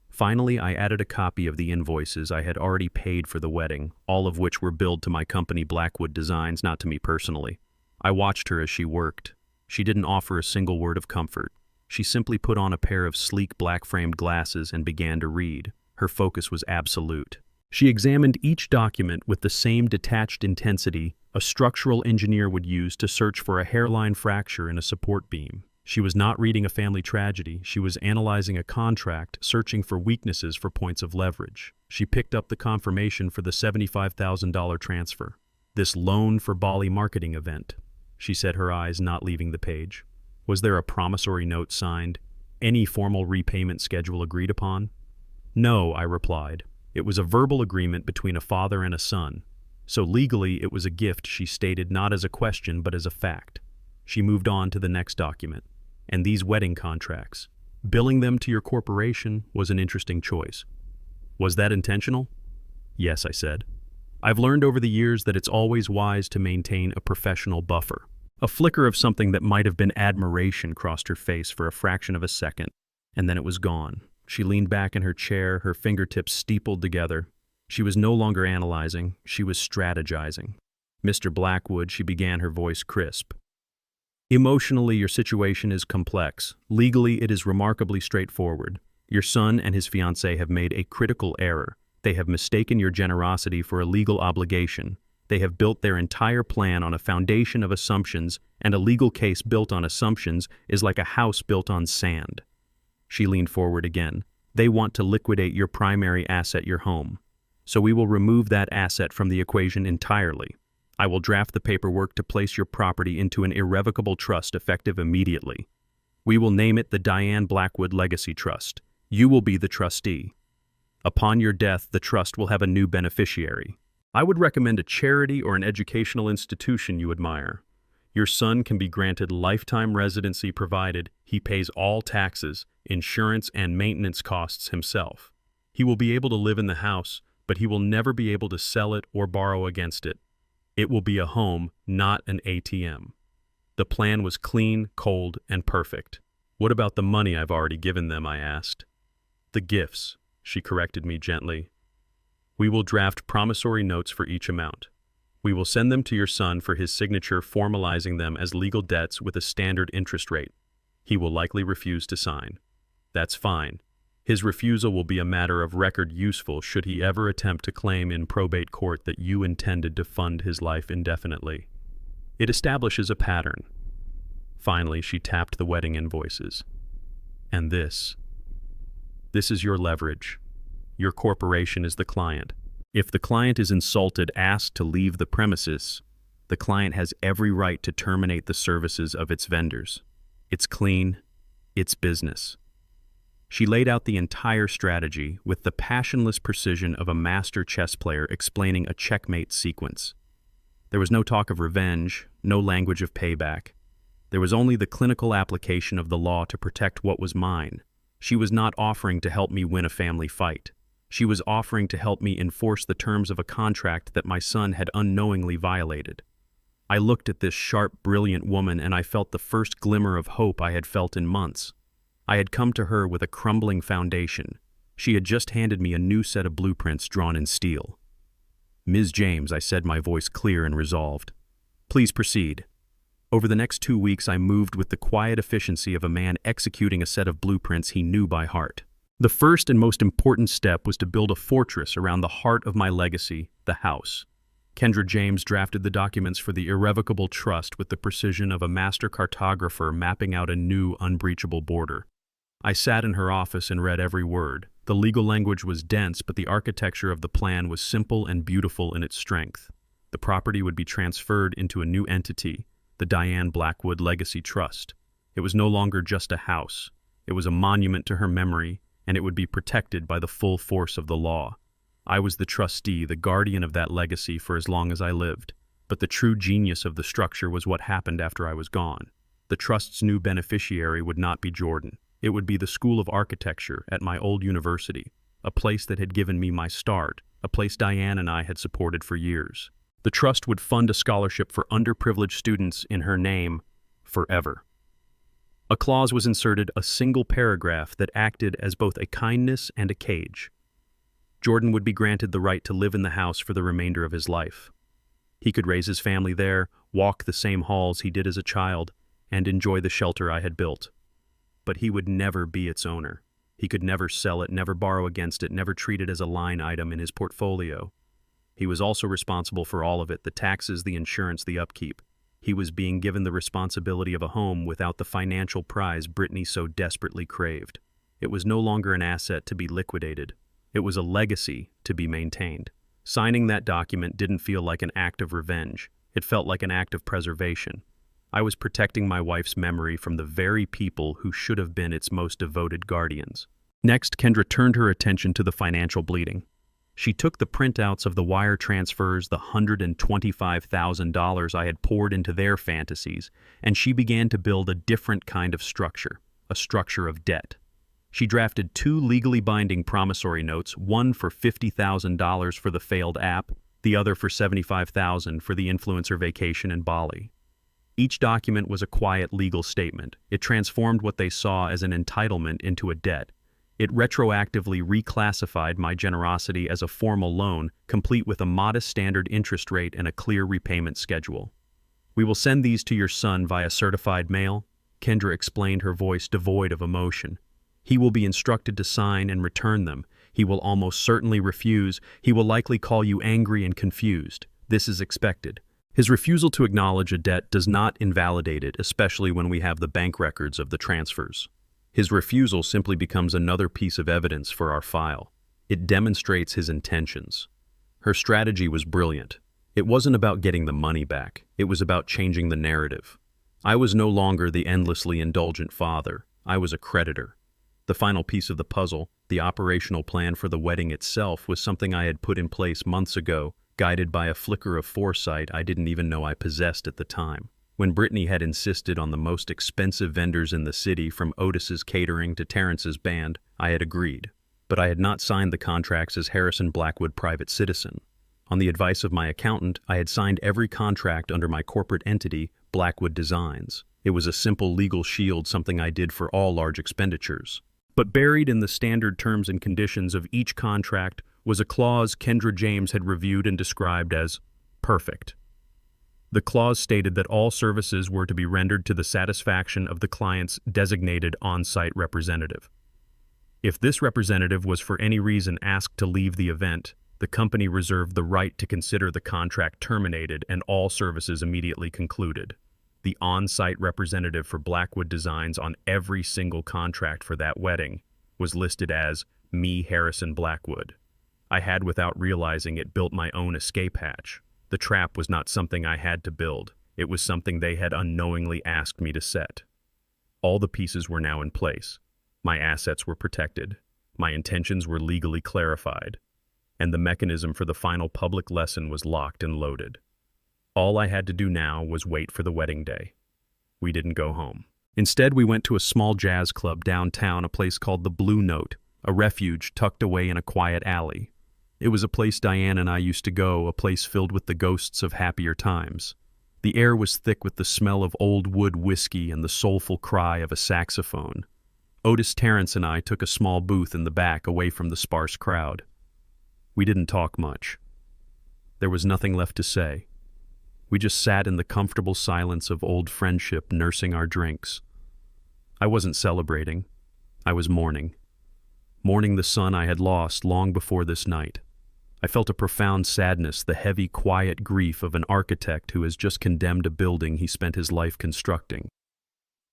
Finally, I added a copy of the invoices I had already paid for the wedding, all of which were billed to my company Blackwood Designs, not to me personally. I watched her as she worked. She didn't offer a single word of comfort. She simply put on a pair of sleek black-framed glasses and began to read. Her focus was absolute. She examined each document with the same detached intensity a structural engineer would use to search for a hairline fracture in a support beam. She was not reading a family tragedy. She was analyzing a contract, searching for weaknesses for points of leverage. She picked up the confirmation for the $75,000 transfer. This loan for Bali marketing event, she said, her eyes not leaving the page. Was there a promissory note signed? Any formal repayment schedule agreed upon? No, I replied. It was a verbal agreement between a father and a son. So legally it was a gift, she stated, not as a question but as a fact. She moved on to the next document. And these wedding contracts. Billing them to your corporation was an interesting choice. Was that intentional? Yes, I said. I've learned over the years that it's always wise to maintain a professional buffer. A flicker of something that might have been admiration crossed her face for a fraction of a second, and then it was gone. She leaned back in her chair, her fingertips steepled together. She was no longer analyzing, she was strategizing. Mr. Blackwood, she began, her voice crisp. Emotionally, your situation is complex. Legally, it is remarkably straightforward. Your son and his fiancée have made a critical error. They have mistaken your generosity for a legal obligation. They have built their entire plan on a foundation of assumptions, and a legal case built on assumptions is like a house built on sand. She leaned forward again. They want to liquidate your primary asset, your home. So we will remove that asset from the equation entirely. I will draft the paperwork to place your property into an irrevocable trust effective immediately. We will name it the Diane Blackwood Legacy Trust. You will be the trustee. Upon your death, the trust will have a new beneficiary. I would recommend a charity or an educational institution you admire. Your son can be granted lifetime residency provided he pays all taxes, insurance, and maintenance costs himself. He will be able to live in the house, but he will never be able to sell it or borrow against it. It will be a home, not an ATM. The plan was clean, cold, and perfect. What about the money I've already given them, I asked. The gifts, she corrected me gently. We will draft promissory notes for each amount. We will send them to your son for his signature, formalizing them as legal debts with a standard interest rate. He will likely refuse to sign. That's fine. His refusal will be a matter of record useful should he ever attempt to claim in probate court that you intended to fund his life indefinitely. It establishes a pattern. Finally, she tapped the wedding invoices. And this is your leverage. Your corporation is the client. If the client is insulted, asked to leave the premises, the client has every right to terminate the services of its vendors. It's clean. It's business. She laid out the entire strategy with the passionless precision of a master chess player explaining a checkmate sequence. There was no talk of revenge, no language of payback. There was only the clinical application of the law to protect what was mine. She was not offering to help me win a family fight. She was offering to help me enforce the terms of a contract that my son had unknowingly violated. I looked at this sharp, brilliant woman, and I felt the first glimmer of hope I had felt in months. I had come to her with a crumbling foundation. She had just handed me a new set of blueprints drawn in steel. Ms. James, I said, my voice clear and resolved. Please proceed. Over the next 2 weeks, I moved with the quiet efficiency of a man executing a set of blueprints he knew by heart. The first and most important step was to build a fortress around the heart of my legacy, the house. Kendra James drafted the documents for the irrevocable trust with the precision of a master cartographer mapping out a new, unbreachable border. I sat in her office and read every word. The legal language was dense, but the architecture of the plan was simple and beautiful in its strength. The property would be transferred into a new entity, the Diane Blackwood Legacy Trust. It was no longer just a house. It was a monument to her memory, and it would be protected by the full force of the law. I was the trustee, the guardian of that legacy for as long as I lived. But the true genius of the structure was what happened after I was gone. The trust's new beneficiary would not be Jordan. It would be the School of Architecture at my old university, a place that had given me my start, a place Diane and I had supported for years. The trust would fund a scholarship for underprivileged students in her name forever. A clause was inserted, a single paragraph that acted as both a kindness and a cage. Jordan would be granted the right to live in the house for the remainder of his life. He could raise his family there, walk the same halls he did as a child, and enjoy the shelter I had built. But he would never be its owner. He could never sell it, never borrow against it, never treat it as a line item in his portfolio. He was also responsible for all of it, the taxes, the insurance, the upkeep. He was being given the responsibility of a home without the financial prize Brittany so desperately craved. It was no longer an asset to be liquidated. It was a legacy to be maintained. Signing that document didn't feel like an act of revenge. It felt like an act of preservation. I was protecting my wife's memory from the very people who should have been its most devoted guardians. Next, Kendra turned her attention to the financial bleeding. She took the printouts of the wire transfers, the $125,000 I had poured into their fantasies, and she began to build a different kind of structure, a structure of debt. She drafted 2 legally binding promissory notes, one for $50,000 for the failed app, the other for $75,000 for the influencer vacation in Bali. Each document was a quiet legal statement. It transformed what they saw as an entitlement into a debt. It retroactively reclassified my generosity as a formal loan, complete with a modest standard interest rate and a clear repayment schedule. "We will send these to your son via certified mail," Kendra explained, her voice devoid of emotion. "He will be instructed to sign and return them. He will almost certainly refuse. He will likely call you angry and confused. This is expected." His refusal to acknowledge a debt does not invalidate it, especially when we have the bank records of the transfers. His refusal simply becomes another piece of evidence for our file. It demonstrates his intentions. Her strategy was brilliant. It wasn't about getting the money back. It was about changing the narrative. I was no longer the endlessly indulgent father. I was a creditor. The final piece of the puzzle, the operational plan for the wedding itself, was something I had put in place months ago, guided by a flicker of foresight I didn't even know I possessed at the time. When Brittany had insisted on the most expensive vendors in the city, from Otis's catering to Terrence's band, I had agreed. But I had not signed the contracts as Harrison Blackwood private citizen. On the advice of my accountant, I had signed every contract under my corporate entity, Blackwood Designs. It was a simple legal shield, something I did for all large expenditures. But buried in the standard terms and conditions of each contract was a clause Kendra James had reviewed and described as perfect. The clause stated that all services were to be rendered to the satisfaction of the client's designated on-site representative. If this representative was for any reason asked to leave the event, the company reserved the right to consider the contract terminated and all services immediately concluded. The on-site representative for Blackwood Designs on every single contract for that wedding was listed as me, Harrison Blackwood. I had, without realizing it, built my own escape hatch. The trap was not something I had to build. It was something they had unknowingly asked me to set. All the pieces were now in place. My assets were protected. My intentions were legally clarified. And the mechanism for the final public lesson was locked and loaded. All I had to do now was wait for the wedding day. We didn't go home. Instead, we went to a small jazz club downtown, a place called the Blue Note, a refuge tucked away in a quiet alley. It was a place Diane and I used to go, a place filled with the ghosts of happier times. The air was thick with the smell of old wood whiskey and the soulful cry of a saxophone. Otis, Terrence, and I took a small booth in the back, away from the sparse crowd. We didn't talk much. There was nothing left to say. We just sat in the comfortable silence of old friendship, nursing our drinks. I wasn't celebrating. I was mourning. Mourning the son I had lost long before this night. I felt a profound sadness, the heavy, quiet grief of an architect who has just condemned a building he spent his life constructing.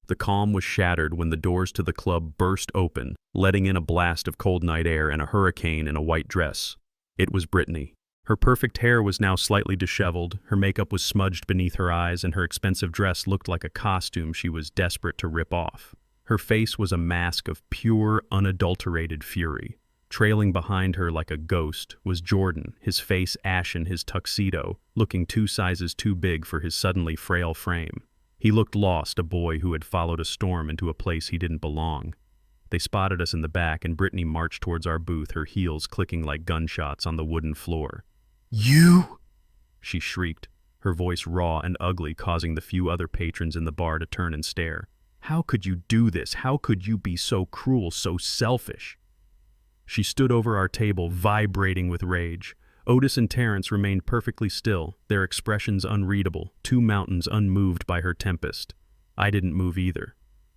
The calm was shattered when the doors to the club burst open, letting in a blast of cold night air and a hurricane in a white dress. It was Brittany. Her perfect hair was now slightly disheveled, her makeup was smudged beneath her eyes, and her expensive dress looked like a costume she was desperate to rip off. Her face was a mask of pure, unadulterated fury. Trailing behind her like a ghost was Jordan, his face ashen, his tuxedo, looking 2 sizes too big for his suddenly frail frame. He looked lost, a boy who had followed a storm into a place he didn't belong. They spotted us in the back, and Brittany marched towards our booth, her heels clicking like gunshots on the wooden floor. "You!" she shrieked, her voice raw and ugly, causing the few other patrons in the bar to turn and stare. "How could you do this? How could you be so cruel, so selfish?" She stood over our table, vibrating with rage. Otis and Terrence remained perfectly still, their expressions unreadable, 2 mountains unmoved by her tempest. I didn't move either.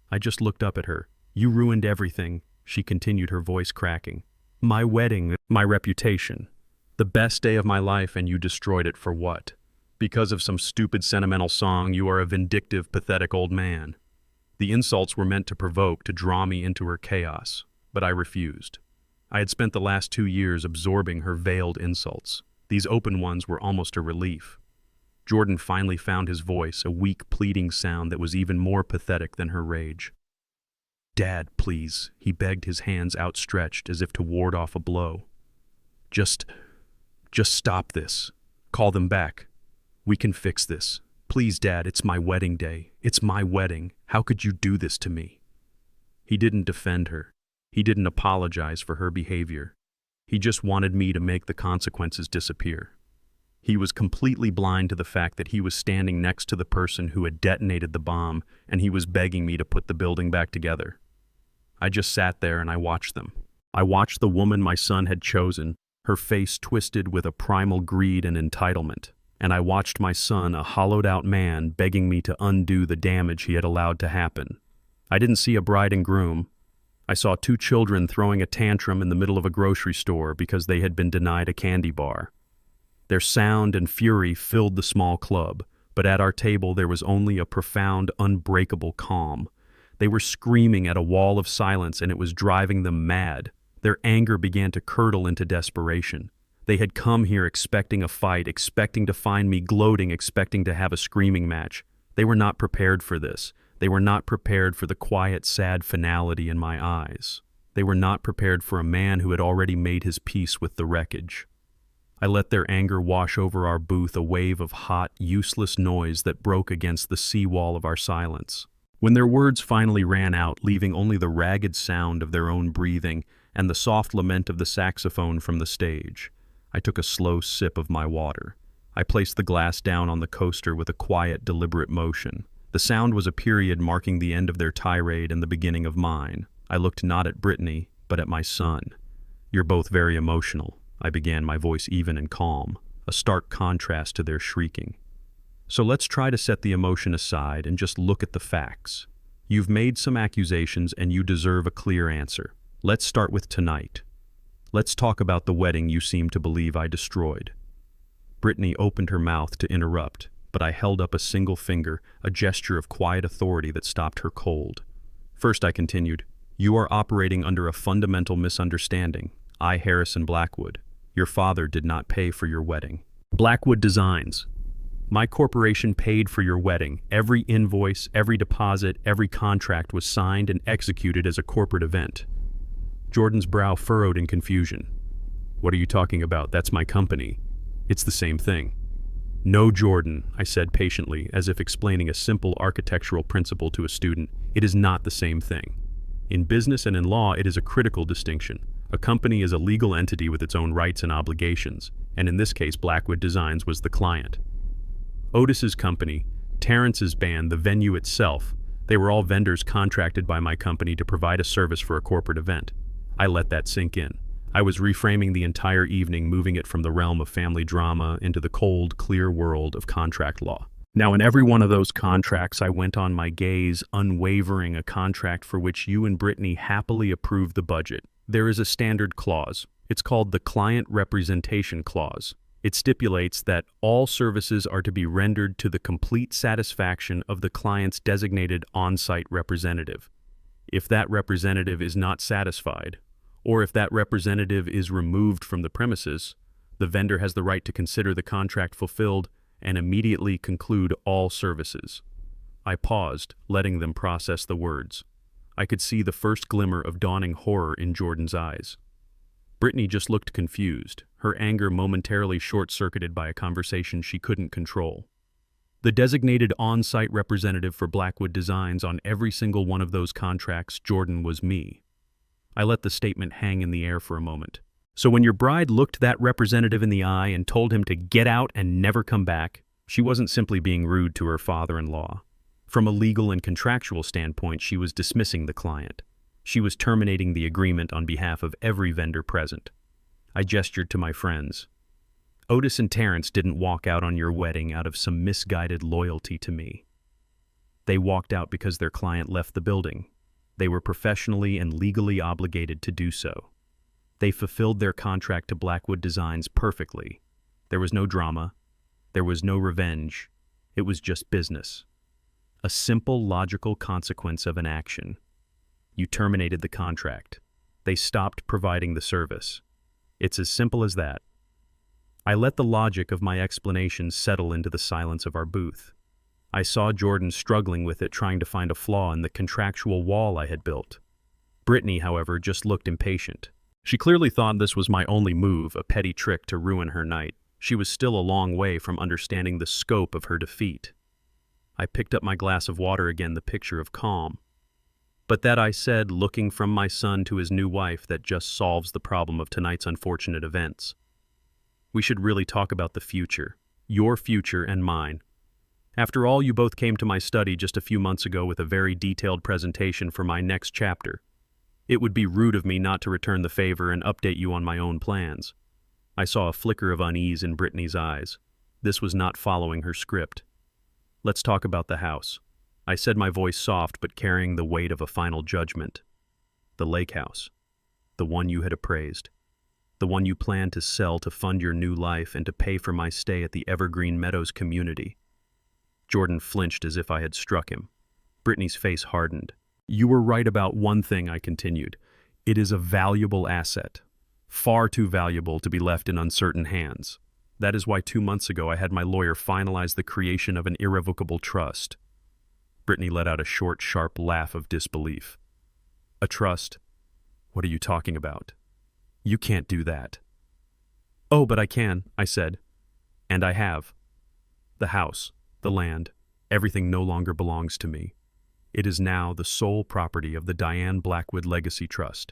I just looked up at her. "You ruined everything," she continued, her voice cracking. "My wedding, my reputation. The best day of my life, and you destroyed it for what? Because of some stupid sentimental song, you are a vindictive, pathetic old man. The insults were meant to provoke, to draw me into her chaos, but I refused. I had spent the last 2 years absorbing her veiled insults. These open ones were almost a relief. Jordan finally found his voice, a weak, pleading sound that was even more pathetic than her rage. "Dad, please," he begged, his hands outstretched as if to ward off a blow. Just stop this. Call them back. We can fix this. Please, Dad, it's my wedding day. It's my wedding. How could you do this to me?" He didn't defend her. He didn't apologize for her behavior. He just wanted me to make the consequences disappear. He was completely blind to the fact that he was standing next to the person who had detonated the bomb, and he was begging me to put the building back together. I just sat there and I watched them. I watched the woman my son had chosen, her face twisted with a primal greed and entitlement. And I watched my son, a hollowed-out man, begging me to undo the damage he had allowed to happen. I didn't see a bride and groom. I saw 2 children throwing a tantrum in the middle of a grocery store because they had been denied a candy bar. Their sound and fury filled the small club, but at our table there was only a profound, unbreakable calm. They were screaming at a wall of silence, and it was driving them mad. Their anger began to curdle into desperation. They had come here expecting a fight, expecting to find me gloating, expecting to have a screaming match. They were not prepared for this. They were not prepared for the quiet, sad finality in my eyes. They were not prepared for a man who had already made his peace with the wreckage. I let their anger wash over our booth, a wave of hot, useless noise that broke against the seawall of our silence. When their words finally ran out, leaving only the ragged sound of their own breathing and the soft lament of the saxophone from the stage, I took a slow sip of my water. I placed the glass down on the coaster with a quiet, deliberate motion. The sound was a period marking the end of their tirade and the beginning of mine. I looked not at Brittany, but at my son. "You're both very emotional," I began, my voice even and calm, a stark contrast to their shrieking. "So let's try to set the emotion aside and just look at the facts. You've made some accusations and you deserve a clear answer. Let's start with tonight. Let's talk about the wedding you seem to believe I destroyed." Brittany opened her mouth to interrupt, but I held up a single finger, a gesture of quiet authority that stopped her cold. "First," I continued, "you are operating under a fundamental misunderstanding. I, Harrison Blackwood, your father, did not pay for your wedding. Blackwood Designs. My corporation paid for your wedding. Every invoice, every deposit, every contract was signed and executed as a corporate event." Jordan's brow furrowed in confusion. "What are you talking about? That's my company. It's the same thing." "No, Jordan," I said patiently, as if explaining a simple architectural principle to a student. "It is not the same thing. In business and in law, it is a critical distinction. A company is a legal entity with its own rights and obligations, and in this case, Blackwood Designs was the client. Otis's company, Terrence's band, the venue itself, they were all vendors contracted by my company to provide a service for a corporate event. I let that sink in. I was reframing the entire evening, moving it from the realm of family drama into the cold, clear world of contract law. Now, in every one of those contracts, I went on my gaze, unwavering, a contract for which you and Brittany happily approved the budget. There is a standard clause. It's called the Client Representation Clause. It stipulates that all services are to be rendered to the complete satisfaction of the client's designated on-site representative. If that representative is not satisfied, or if that representative is removed from the premises, the vendor has the right to consider the contract fulfilled and immediately conclude all services. I paused, letting them process the words. I could see the first glimmer of dawning horror in Jordan's eyes. Brittany just looked confused, her anger momentarily short-circuited by a conversation she couldn't control. The designated on-site representative for Blackwood Designs on every single one of those contracts, Jordan, was me. I let the statement hang in the air for a moment. "So when your bride looked that representative in the eye and told him to get out and never come back, she wasn't simply being rude to her father-in-law. From a legal and contractual standpoint, she was dismissing the client. She was terminating the agreement on behalf of every vendor present." I gestured to my friends. "Otis and Terrence didn't walk out on your wedding out of some misguided loyalty to me. They walked out because their client left the building. They were professionally and legally obligated to do so. They fulfilled their contract to Blackwood Designs perfectly. There was no drama. There was no revenge. It was just business. A simple, logical consequence of an action. You terminated the contract. They stopped providing the service. It's as simple as that. I let the logic of my explanation settle into the silence of our booth. I saw Jordan struggling with it, trying to find a flaw in the contractual wall I had built. Brittany, however, just looked impatient. She clearly thought this was my only move, a petty trick to ruin her night. She was still a long way from understanding the scope of her defeat. I picked up my glass of water again, the picture of calm. But that, I said, looking from my son to his new wife, that just solves the problem of tonight's unfortunate events. We should really talk about the future. Your future and mine. After all, you both came to my study just a few months ago with a very detailed presentation for my next chapter. It would be rude of me not to return the favor and update you on my own plans. I saw a flicker of unease in Brittany's eyes. This was not following her script. Let's talk about the house. I said, my voice soft but carrying the weight of a final judgment. The lake house. The one you had appraised. The one you planned to sell to fund your new life and to pay for my stay at the Evergreen Meadows community. Jordan flinched as if I had struck him. Brittany's face hardened. You were right about one thing, I continued. It is a valuable asset. Far too valuable to be left in uncertain hands. That is why 2 months ago I had my lawyer finalize the creation of an irrevocable trust. Brittany let out a short, sharp laugh of disbelief. A trust? What are you talking about? You can't do that. Oh, but I can, I said. And I have. The house, the land, everything no longer belongs to me. It is now the sole property of the Diane Blackwood Legacy Trust.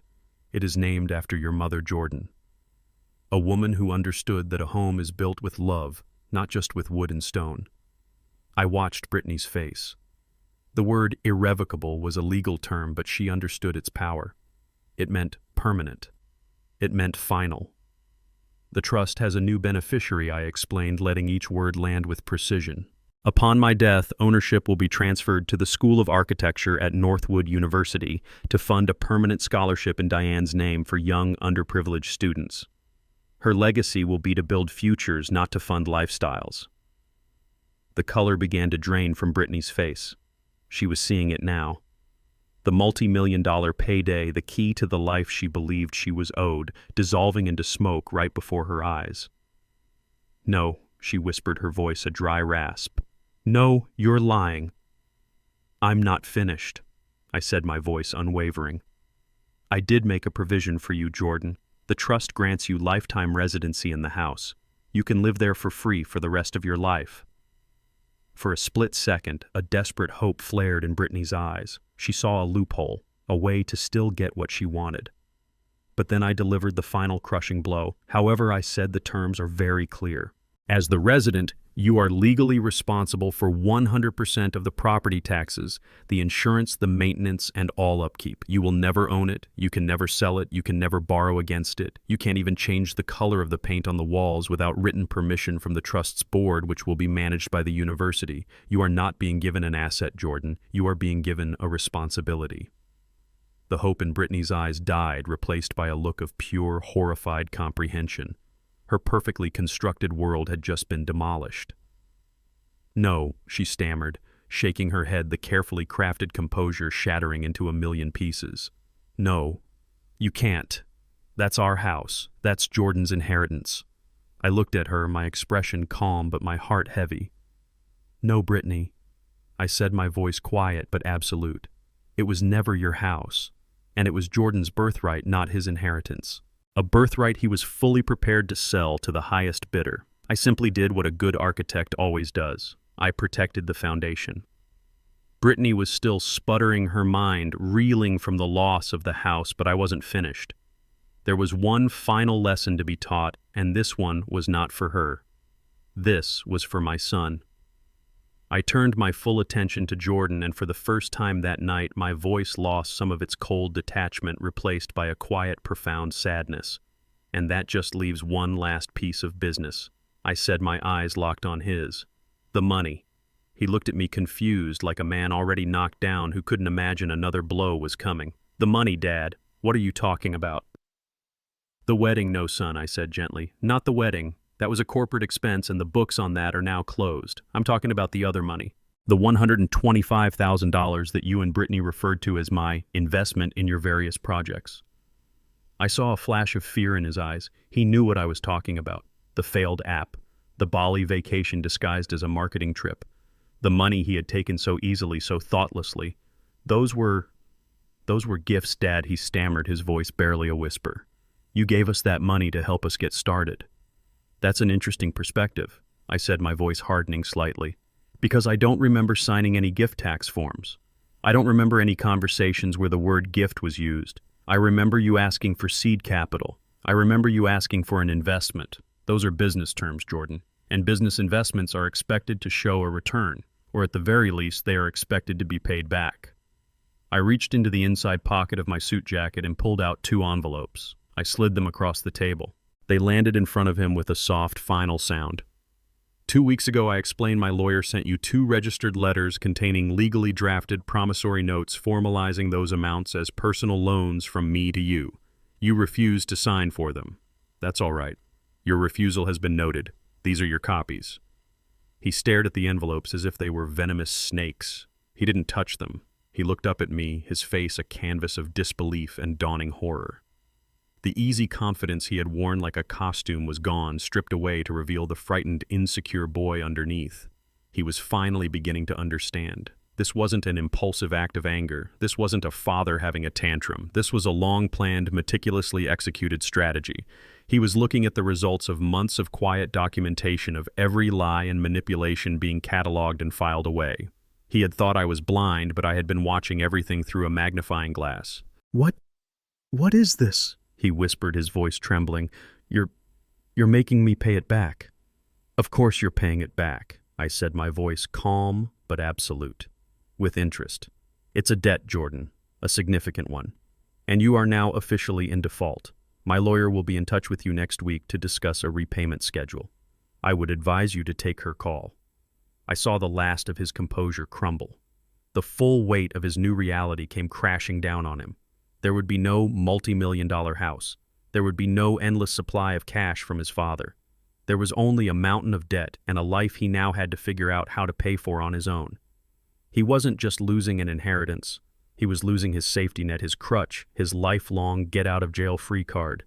It is named after your mother, Jordan. A woman who understood that a home is built with love, not just with wood and stone. I watched Brittany's face. The word irrevocable was a legal term, but she understood its power. It meant permanent. It meant final. The trust has a new beneficiary, I explained, letting each word land with precision. Upon my death, ownership will be transferred to the School of Architecture at Northwood University to fund a permanent scholarship in Diane's name for young, underprivileged students. Her legacy will be to build futures, not to fund lifestyles. The color began to drain from Brittany's face. She was seeing it now. The multi-million-dollar payday, the key to the life she believed she was owed, dissolving into smoke right before her eyes. No, she whispered, her voice a dry rasp. No, you're lying. I'm not finished, I said, my voice unwavering. I did make a provision for you, Jordan. The trust grants you lifetime residency in the house. You can live there for free for the rest of your life. For a split second, a desperate hope flared in Brittany's eyes. She saw a loophole, a way to still get what she wanted. But then I delivered the final crushing blow. However, I said, the terms are very clear. As the resident, you are legally responsible for 100% of the property taxes, the insurance, the maintenance, and all upkeep. You will never own it. You can never sell it. You can never borrow against it. You can't even change the color of the paint on the walls without written permission from the trust's board, which will be managed by the university. You are not being given an asset, Jordan. You are being given a responsibility. The hope in Brittany's eyes died, replaced by a look of pure, horrified comprehension. Her perfectly constructed world had just been demolished. No, she stammered, shaking her head, the carefully crafted composure shattering into a million pieces. No, you can't. That's our house. That's Jordan's inheritance. I looked at her, my expression calm but my heart heavy. No, Brittany, I said, my voice quiet but absolute. It was never your house, and it was Jordan's birthright, not his inheritance. A birthright he was fully prepared to sell to the highest bidder. I simply did what a good architect always does. I protected the foundation. Brittany was still sputtering her mind, reeling from the loss of the house, but I wasn't finished. There was one final lesson to be taught, and this one was not for her. This was for my son. I turned my full attention to Jordan, and for the first time that night, my voice lost some of its cold detachment, replaced by a quiet, profound sadness. And that just leaves one last piece of business. I said, my eyes locked on his. The money. He looked at me confused, like a man already knocked down who couldn't imagine another blow was coming. The money, Dad. What are you talking about? The wedding, no, son, I said gently. Not the wedding. That was a corporate expense and the books on that are now closed. I'm talking about the other money. The $125,000 that you and Brittany referred to as my investment in your various projects. I saw a flash of fear in his eyes. He knew what I was talking about. The failed app, the Bali vacation disguised as a marketing trip, the money he had taken so easily, so thoughtlessly. Those were gifts, Dad, he stammered, his voice barely a whisper. You gave us that money to help us get started. That's an interesting perspective, I said, my voice hardening slightly, because I don't remember signing any gift tax forms. I don't remember any conversations where the word gift was used. I remember you asking for seed capital. I remember you asking for an investment. Those are business terms, Jordan, and business investments are expected to show a return, or at the very least, they are expected to be paid back. I reached into the inside pocket of my suit jacket and pulled out 2 envelopes. I slid them across the table. They landed in front of him with a soft, final sound. 2 weeks ago, I explained my lawyer sent you 2 registered letters containing legally drafted promissory notes formalizing those amounts as personal loans from me to you. You refused to sign for them. That's all right. Your refusal has been noted. These are your copies. He stared at the envelopes as if they were venomous snakes. He didn't touch them. He looked up at me, his face a canvas of disbelief and dawning horror. The easy confidence he had worn like a costume was gone, stripped away to reveal the frightened, insecure boy underneath. He was finally beginning to understand. This wasn't an impulsive act of anger. This wasn't a father having a tantrum. This was a long-planned, meticulously executed strategy. He was looking at the results of months of quiet documentation of every lie and manipulation being cataloged and filed away. He had thought I was blind, but I had been watching everything through a magnifying glass. What is this? He whispered, his voice trembling. You're making me pay it back. Of course you're paying it back, I said, my voice calm but absolute. With interest. It's a debt, Jordan, a significant one. And you are now officially in default. My lawyer will be in touch with you next week to discuss a repayment schedule. I would advise you to take her call. I saw the last of his composure crumble. The full weight of his new reality came crashing down on him. There would be no multi-million-dollar house. There would be no endless supply of cash from his father. There was only a mountain of debt and a life he now had to figure out how to pay for on his own. He wasn't just losing an inheritance. He was losing his safety net, his crutch, his lifelong get-out-of-jail-free card.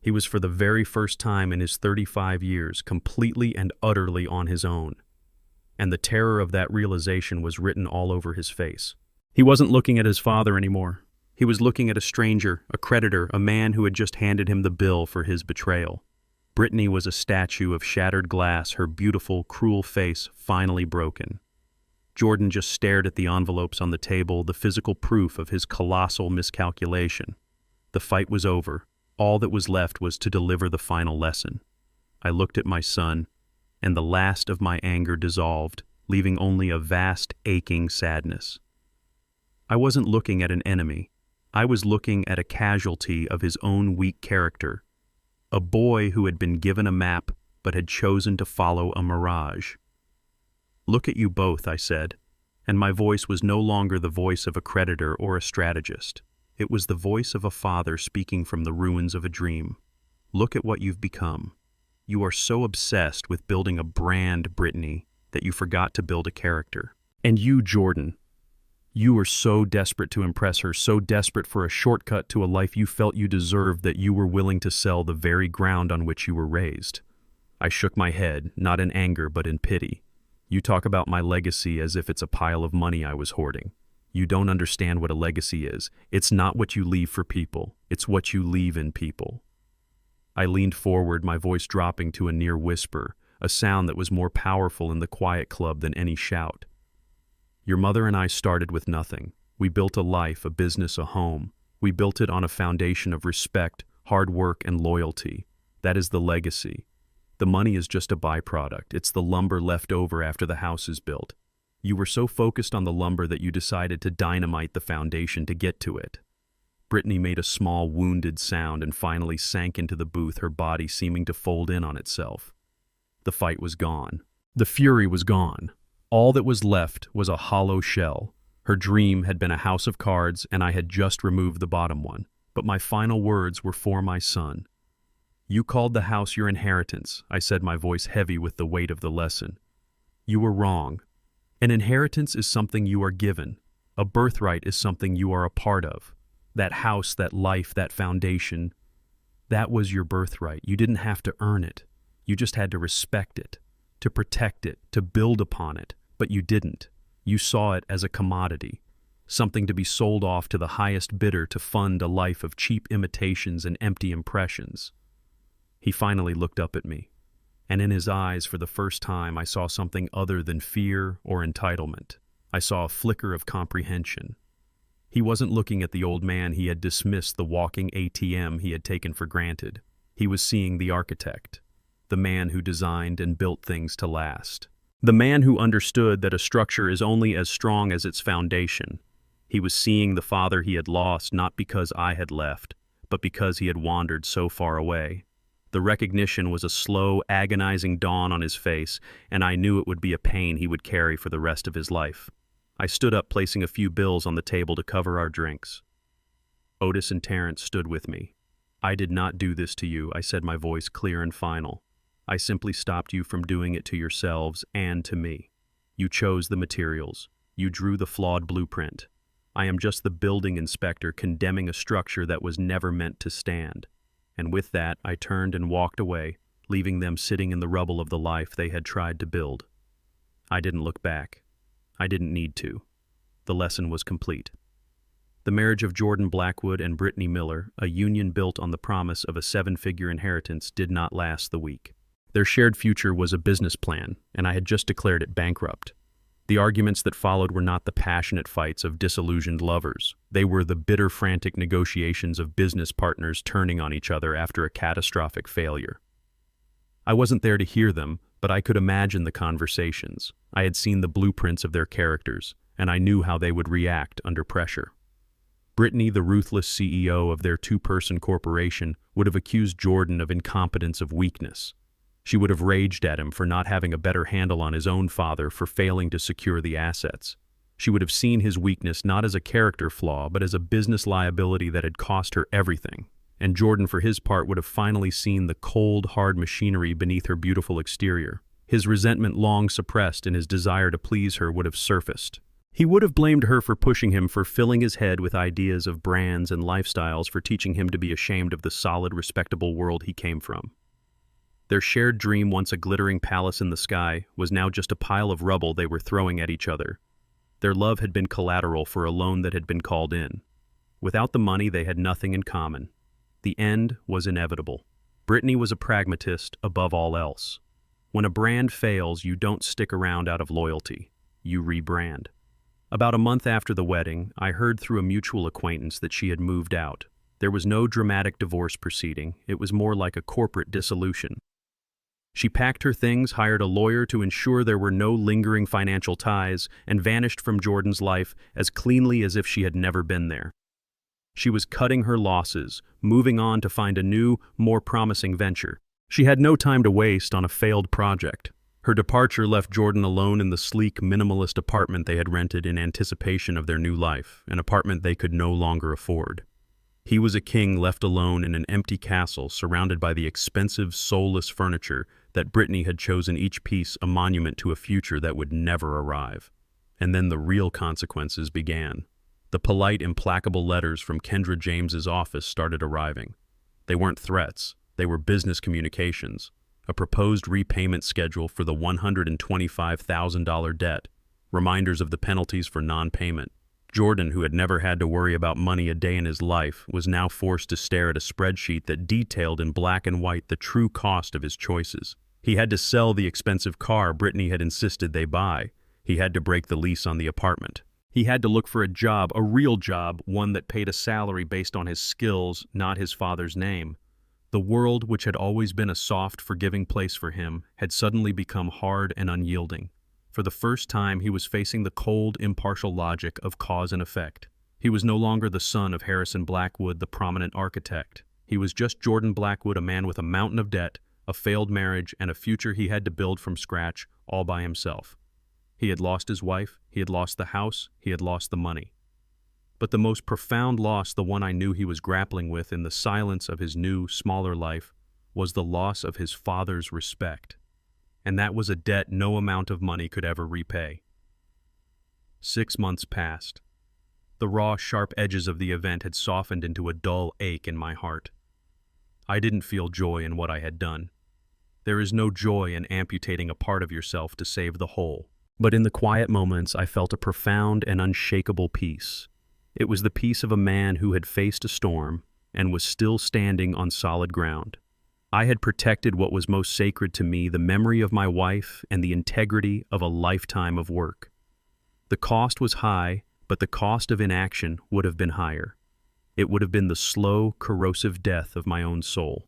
He was for the very first time in his 35 years completely and utterly on his own. And the terror of that realization was written all over his face. He wasn't looking at his father anymore. He was looking at a stranger, a creditor, a man who had just handed him the bill for his betrayal. Brittany was a statue of shattered glass, her beautiful, cruel face finally broken. Jordan just stared at the envelopes on the table, the physical proof of his colossal miscalculation. The fight was over. All that was left was to deliver the final lesson. I looked at my son, and the last of my anger dissolved, leaving only a vast, aching sadness. I wasn't looking at an enemy. I was looking at a casualty of his own weak character, a boy who had been given a map but had chosen to follow a mirage. Look at you both, I said, and my voice was no longer the voice of a creditor or a strategist. It was the voice of a father speaking from the ruins of a dream. Look at what you've become. You are so obsessed with building a brand, Brittany, that you forgot to build a character. And you, Jordan, you were so desperate to impress her, so desperate for a shortcut to a life you felt you deserved that you were willing to sell the very ground on which you were raised. I shook my head, not in anger but in pity. You talk about my legacy as if it's a pile of money I was hoarding. You don't understand what a legacy is. It's not what you leave for people. It's what you leave in people. I leaned forward, my voice dropping to a near whisper, a sound that was more powerful in the quiet club than any shout. Your mother and I started with nothing. We built a life, a business, a home. We built it on a foundation of respect, hard work, and loyalty. That is the legacy. The money is just a byproduct. It's the lumber left over after the house is built. You were so focused on the lumber that you decided to dynamite the foundation to get to it. Brittany made a small, wounded sound and finally sank into the booth, her body seeming to fold in on itself. The fight was gone. The fury was gone. All that was left was a hollow shell. Her dream had been a house of cards, and I had just removed the bottom one. But my final words were for my son. You called the house your inheritance, I said, my voice heavy with the weight of the lesson. You were wrong. An inheritance is something you are given. A birthright is something you are a part of. That house, that life, that foundation, that was your birthright. You didn't have to earn it. You just had to respect it, to protect it, to build upon it. But you didn't. You saw it as a commodity, something to be sold off to the highest bidder to fund a life of cheap imitations and empty impressions. He finally looked up at me, and in his eyes, for the first time, I saw something other than fear or entitlement. I saw a flicker of comprehension. He wasn't looking at the old man he had dismissed, the walking ATM he had taken for granted. He was seeing the architect, the man who designed and built things to last. The man who understood that a structure is only as strong as its foundation. He was seeing the father he had lost, not because I had left, but because he had wandered so far away. The recognition was a slow, agonizing dawn on his face, and I knew it would be a pain he would carry for the rest of his life. I stood up, placing a few bills on the table to cover our drinks. Otis and Terrence stood with me. I did not do this to you, I said, my voice clear and final. I simply stopped you from doing it to yourselves and to me. You chose the materials. You drew the flawed blueprint. I am just the building inspector condemning a structure that was never meant to stand. And with that, I turned and walked away, leaving them sitting in the rubble of the life they had tried to build. I didn't look back. I didn't need to. The lesson was complete. The marriage of Jordan Blackwood and Brittany Miller, a union built on the promise of a seven-figure inheritance, did not last the week. Their shared future was a business plan, and I had just declared it bankrupt. The arguments that followed were not the passionate fights of disillusioned lovers. They were the bitter, frantic negotiations of business partners turning on each other after a catastrophic failure. I wasn't there to hear them, but I could imagine the conversations. I had seen the blueprints of their characters, and I knew how they would react under pressure. Brittany, the ruthless CEO of their two-person corporation, would have accused Jordan of incompetence, of weakness. She would have raged at him for not having a better handle on his own father, for failing to secure the assets. She would have seen his weakness not as a character flaw, but as a business liability that had cost her everything. And Jordan, for his part, would have finally seen the cold, hard machinery beneath her beautiful exterior. His resentment, long suppressed in his desire to please her, would have surfaced. He would have blamed her for pushing him, for filling his head with ideas of brands and lifestyles, for teaching him to be ashamed of the solid, respectable world he came from. Their shared dream, once a glittering palace in the sky, was now just a pile of rubble they were throwing at each other. Their love had been collateral for a loan that had been called in. Without the money, they had nothing in common. The end was inevitable. Brittany was a pragmatist above all else. When a brand fails, you don't stick around out of loyalty. You rebrand. About a month after the wedding, I heard through a mutual acquaintance that she had moved out. There was no dramatic divorce proceeding. It was more like a corporate dissolution. She packed her things, hired a lawyer to ensure there were no lingering financial ties, and vanished from Jordan's life as cleanly as if she had never been there. She was cutting her losses, moving on to find a new, more promising venture. She had no time to waste on a failed project. Her departure left Jordan alone in the sleek, minimalist apartment they had rented in anticipation of their new life, an apartment they could no longer afford. He was a king left alone in an empty castle surrounded by the expensive, soulless furniture that Brittany had chosen, each piece a monument to a future that would never arrive. And then the real consequences began. The polite, implacable letters from Kendra James's office started arriving. They weren't threats. They were business communications. A proposed repayment schedule for the $125,000 debt. Reminders of the penalties for non-payment. Jordan, who had never had to worry about money a day in his life, was now forced to stare at a spreadsheet that detailed in black and white the true cost of his choices. He had to sell the expensive car Brittany had insisted they buy. He had to break the lease on the apartment. He had to look for a job, a real job, one that paid a salary based on his skills, not his father's name. The world, which had always been a soft, forgiving place for him, had suddenly become hard and unyielding. For the first time, he was facing the cold, impartial logic of cause and effect. He was no longer the son of Harrison Blackwood, the prominent architect. He was just Jordan Blackwood, a man with a mountain of debt, a failed marriage, and a future he had to build from scratch, all by himself. He had lost his wife, he had lost the house, he had lost the money. But the most profound loss, the one I knew he was grappling with in the silence of his new, smaller life, was the loss of his father's respect, and that was a debt no amount of money could ever repay. 6 months passed. The raw, sharp edges of the event had softened into a dull ache in my heart. I didn't feel joy in what I had done. There is no joy in amputating a part of yourself to save the whole. But in the quiet moments, I felt a profound and unshakable peace. It was the peace of a man who had faced a storm and was still standing on solid ground. I had protected what was most sacred to me, the memory of my wife and the integrity of a lifetime of work. The cost was high, but the cost of inaction would have been higher. It would have been the slow, corrosive death of my own soul.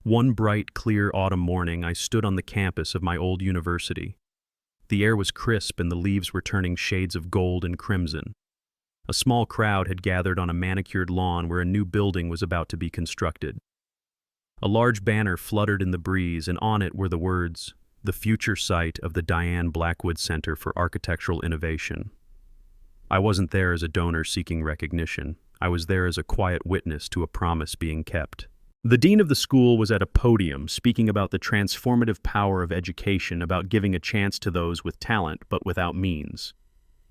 One bright, clear autumn morning, I stood on the campus of my old university. The air was crisp and the leaves were turning shades of gold and crimson. A small crowd had gathered on a manicured lawn where a new building was about to be constructed. A large banner fluttered in the breeze, and on it were the words, "The future site of the Harrison Blackwood Center for Architectural Innovation." I wasn't there as a donor seeking recognition. I was there as a quiet witness to a promise being kept. The dean of the school was at a podium speaking about the transformative power of education, about giving a chance to those with talent but without means.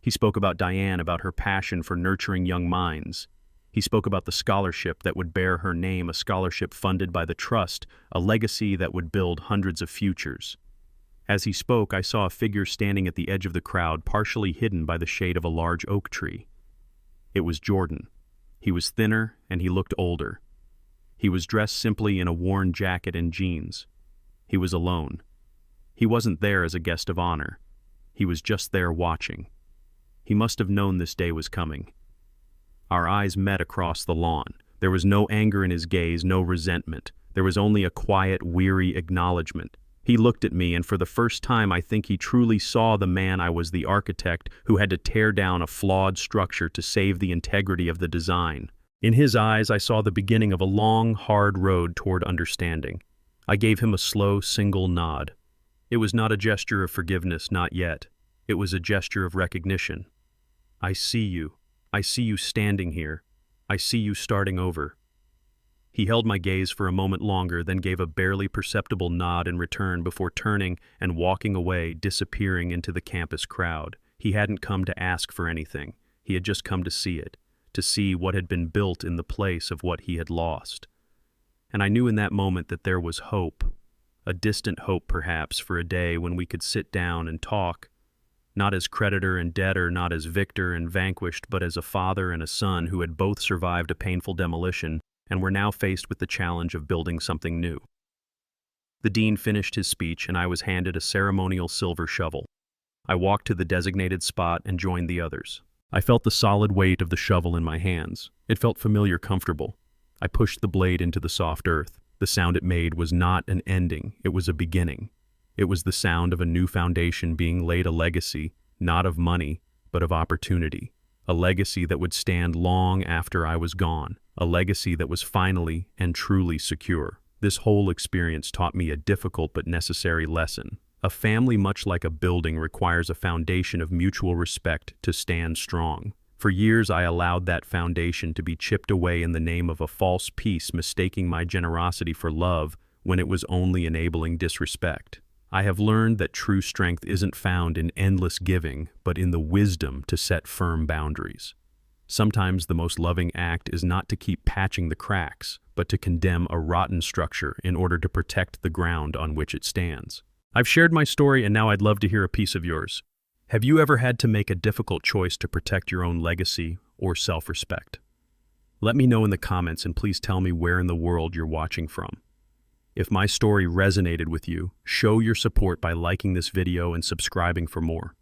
He spoke about Diane, about her passion for nurturing young minds. He spoke about the scholarship that would bear her name, a scholarship funded by the trust, a legacy that would build hundreds of futures. As he spoke, I saw a figure standing at the edge of the crowd, partially hidden by the shade of a large oak tree. It was Jordan. He was thinner and he looked older. He was dressed simply in a worn jacket and jeans. He was alone. He wasn't there as a guest of honor. He was just there watching. He must have known this day was coming. Our eyes met across the lawn. There was no anger in his gaze, no resentment. There was only a quiet, weary acknowledgement. He looked at me, and for the first time I think he truly saw the man I was, the architect who had to tear down a flawed structure to save the integrity of the design. In his eyes I saw the beginning of a long, hard road toward understanding. I gave him a slow, single nod. It was not a gesture of forgiveness, not yet. It was a gesture of recognition. I see you. I see you standing here. I see you starting over. He held my gaze for a moment longer, then gave a barely perceptible nod in return before turning and walking away, disappearing into the campus crowd. He hadn't come to ask for anything. He had just come to see it, to see what had been built in the place of what he had lost. And I knew in that moment that there was hope, a distant hope perhaps, for a day when we could sit down and talk, not as creditor and debtor, not as victor and vanquished, but as a father and a son who had both survived a painful demolition and were now faced with the challenge of building something new. The dean finished his speech, and I was handed a ceremonial silver shovel. I walked to the designated spot and joined the others. I felt the solid weight of the shovel in my hands. It felt familiar, comfortable. I pushed the blade into the soft earth. The sound it made was not an ending, it was a beginning. It was the sound of a new foundation being laid, a legacy, not of money, but of opportunity. A legacy that would stand long after I was gone. A legacy that was finally and truly secure. This whole experience taught me a difficult but necessary lesson. A family, much like a building, requires a foundation of mutual respect to stand strong. For years I allowed that foundation to be chipped away in the name of a false peace, mistaking my generosity for love when it was only enabling disrespect. I have learned that true strength isn't found in endless giving, but in the wisdom to set firm boundaries. Sometimes the most loving act is not to keep patching the cracks, but to condemn a rotten structure in order to protect the ground on which it stands. I've shared my story, and now I'd love to hear a piece of yours. Have you ever had to make a difficult choice to protect your own legacy or self-respect? Let me know in the comments, and please tell me where in the world you're watching from. If my story resonated with you, show your support by liking this video and subscribing for more.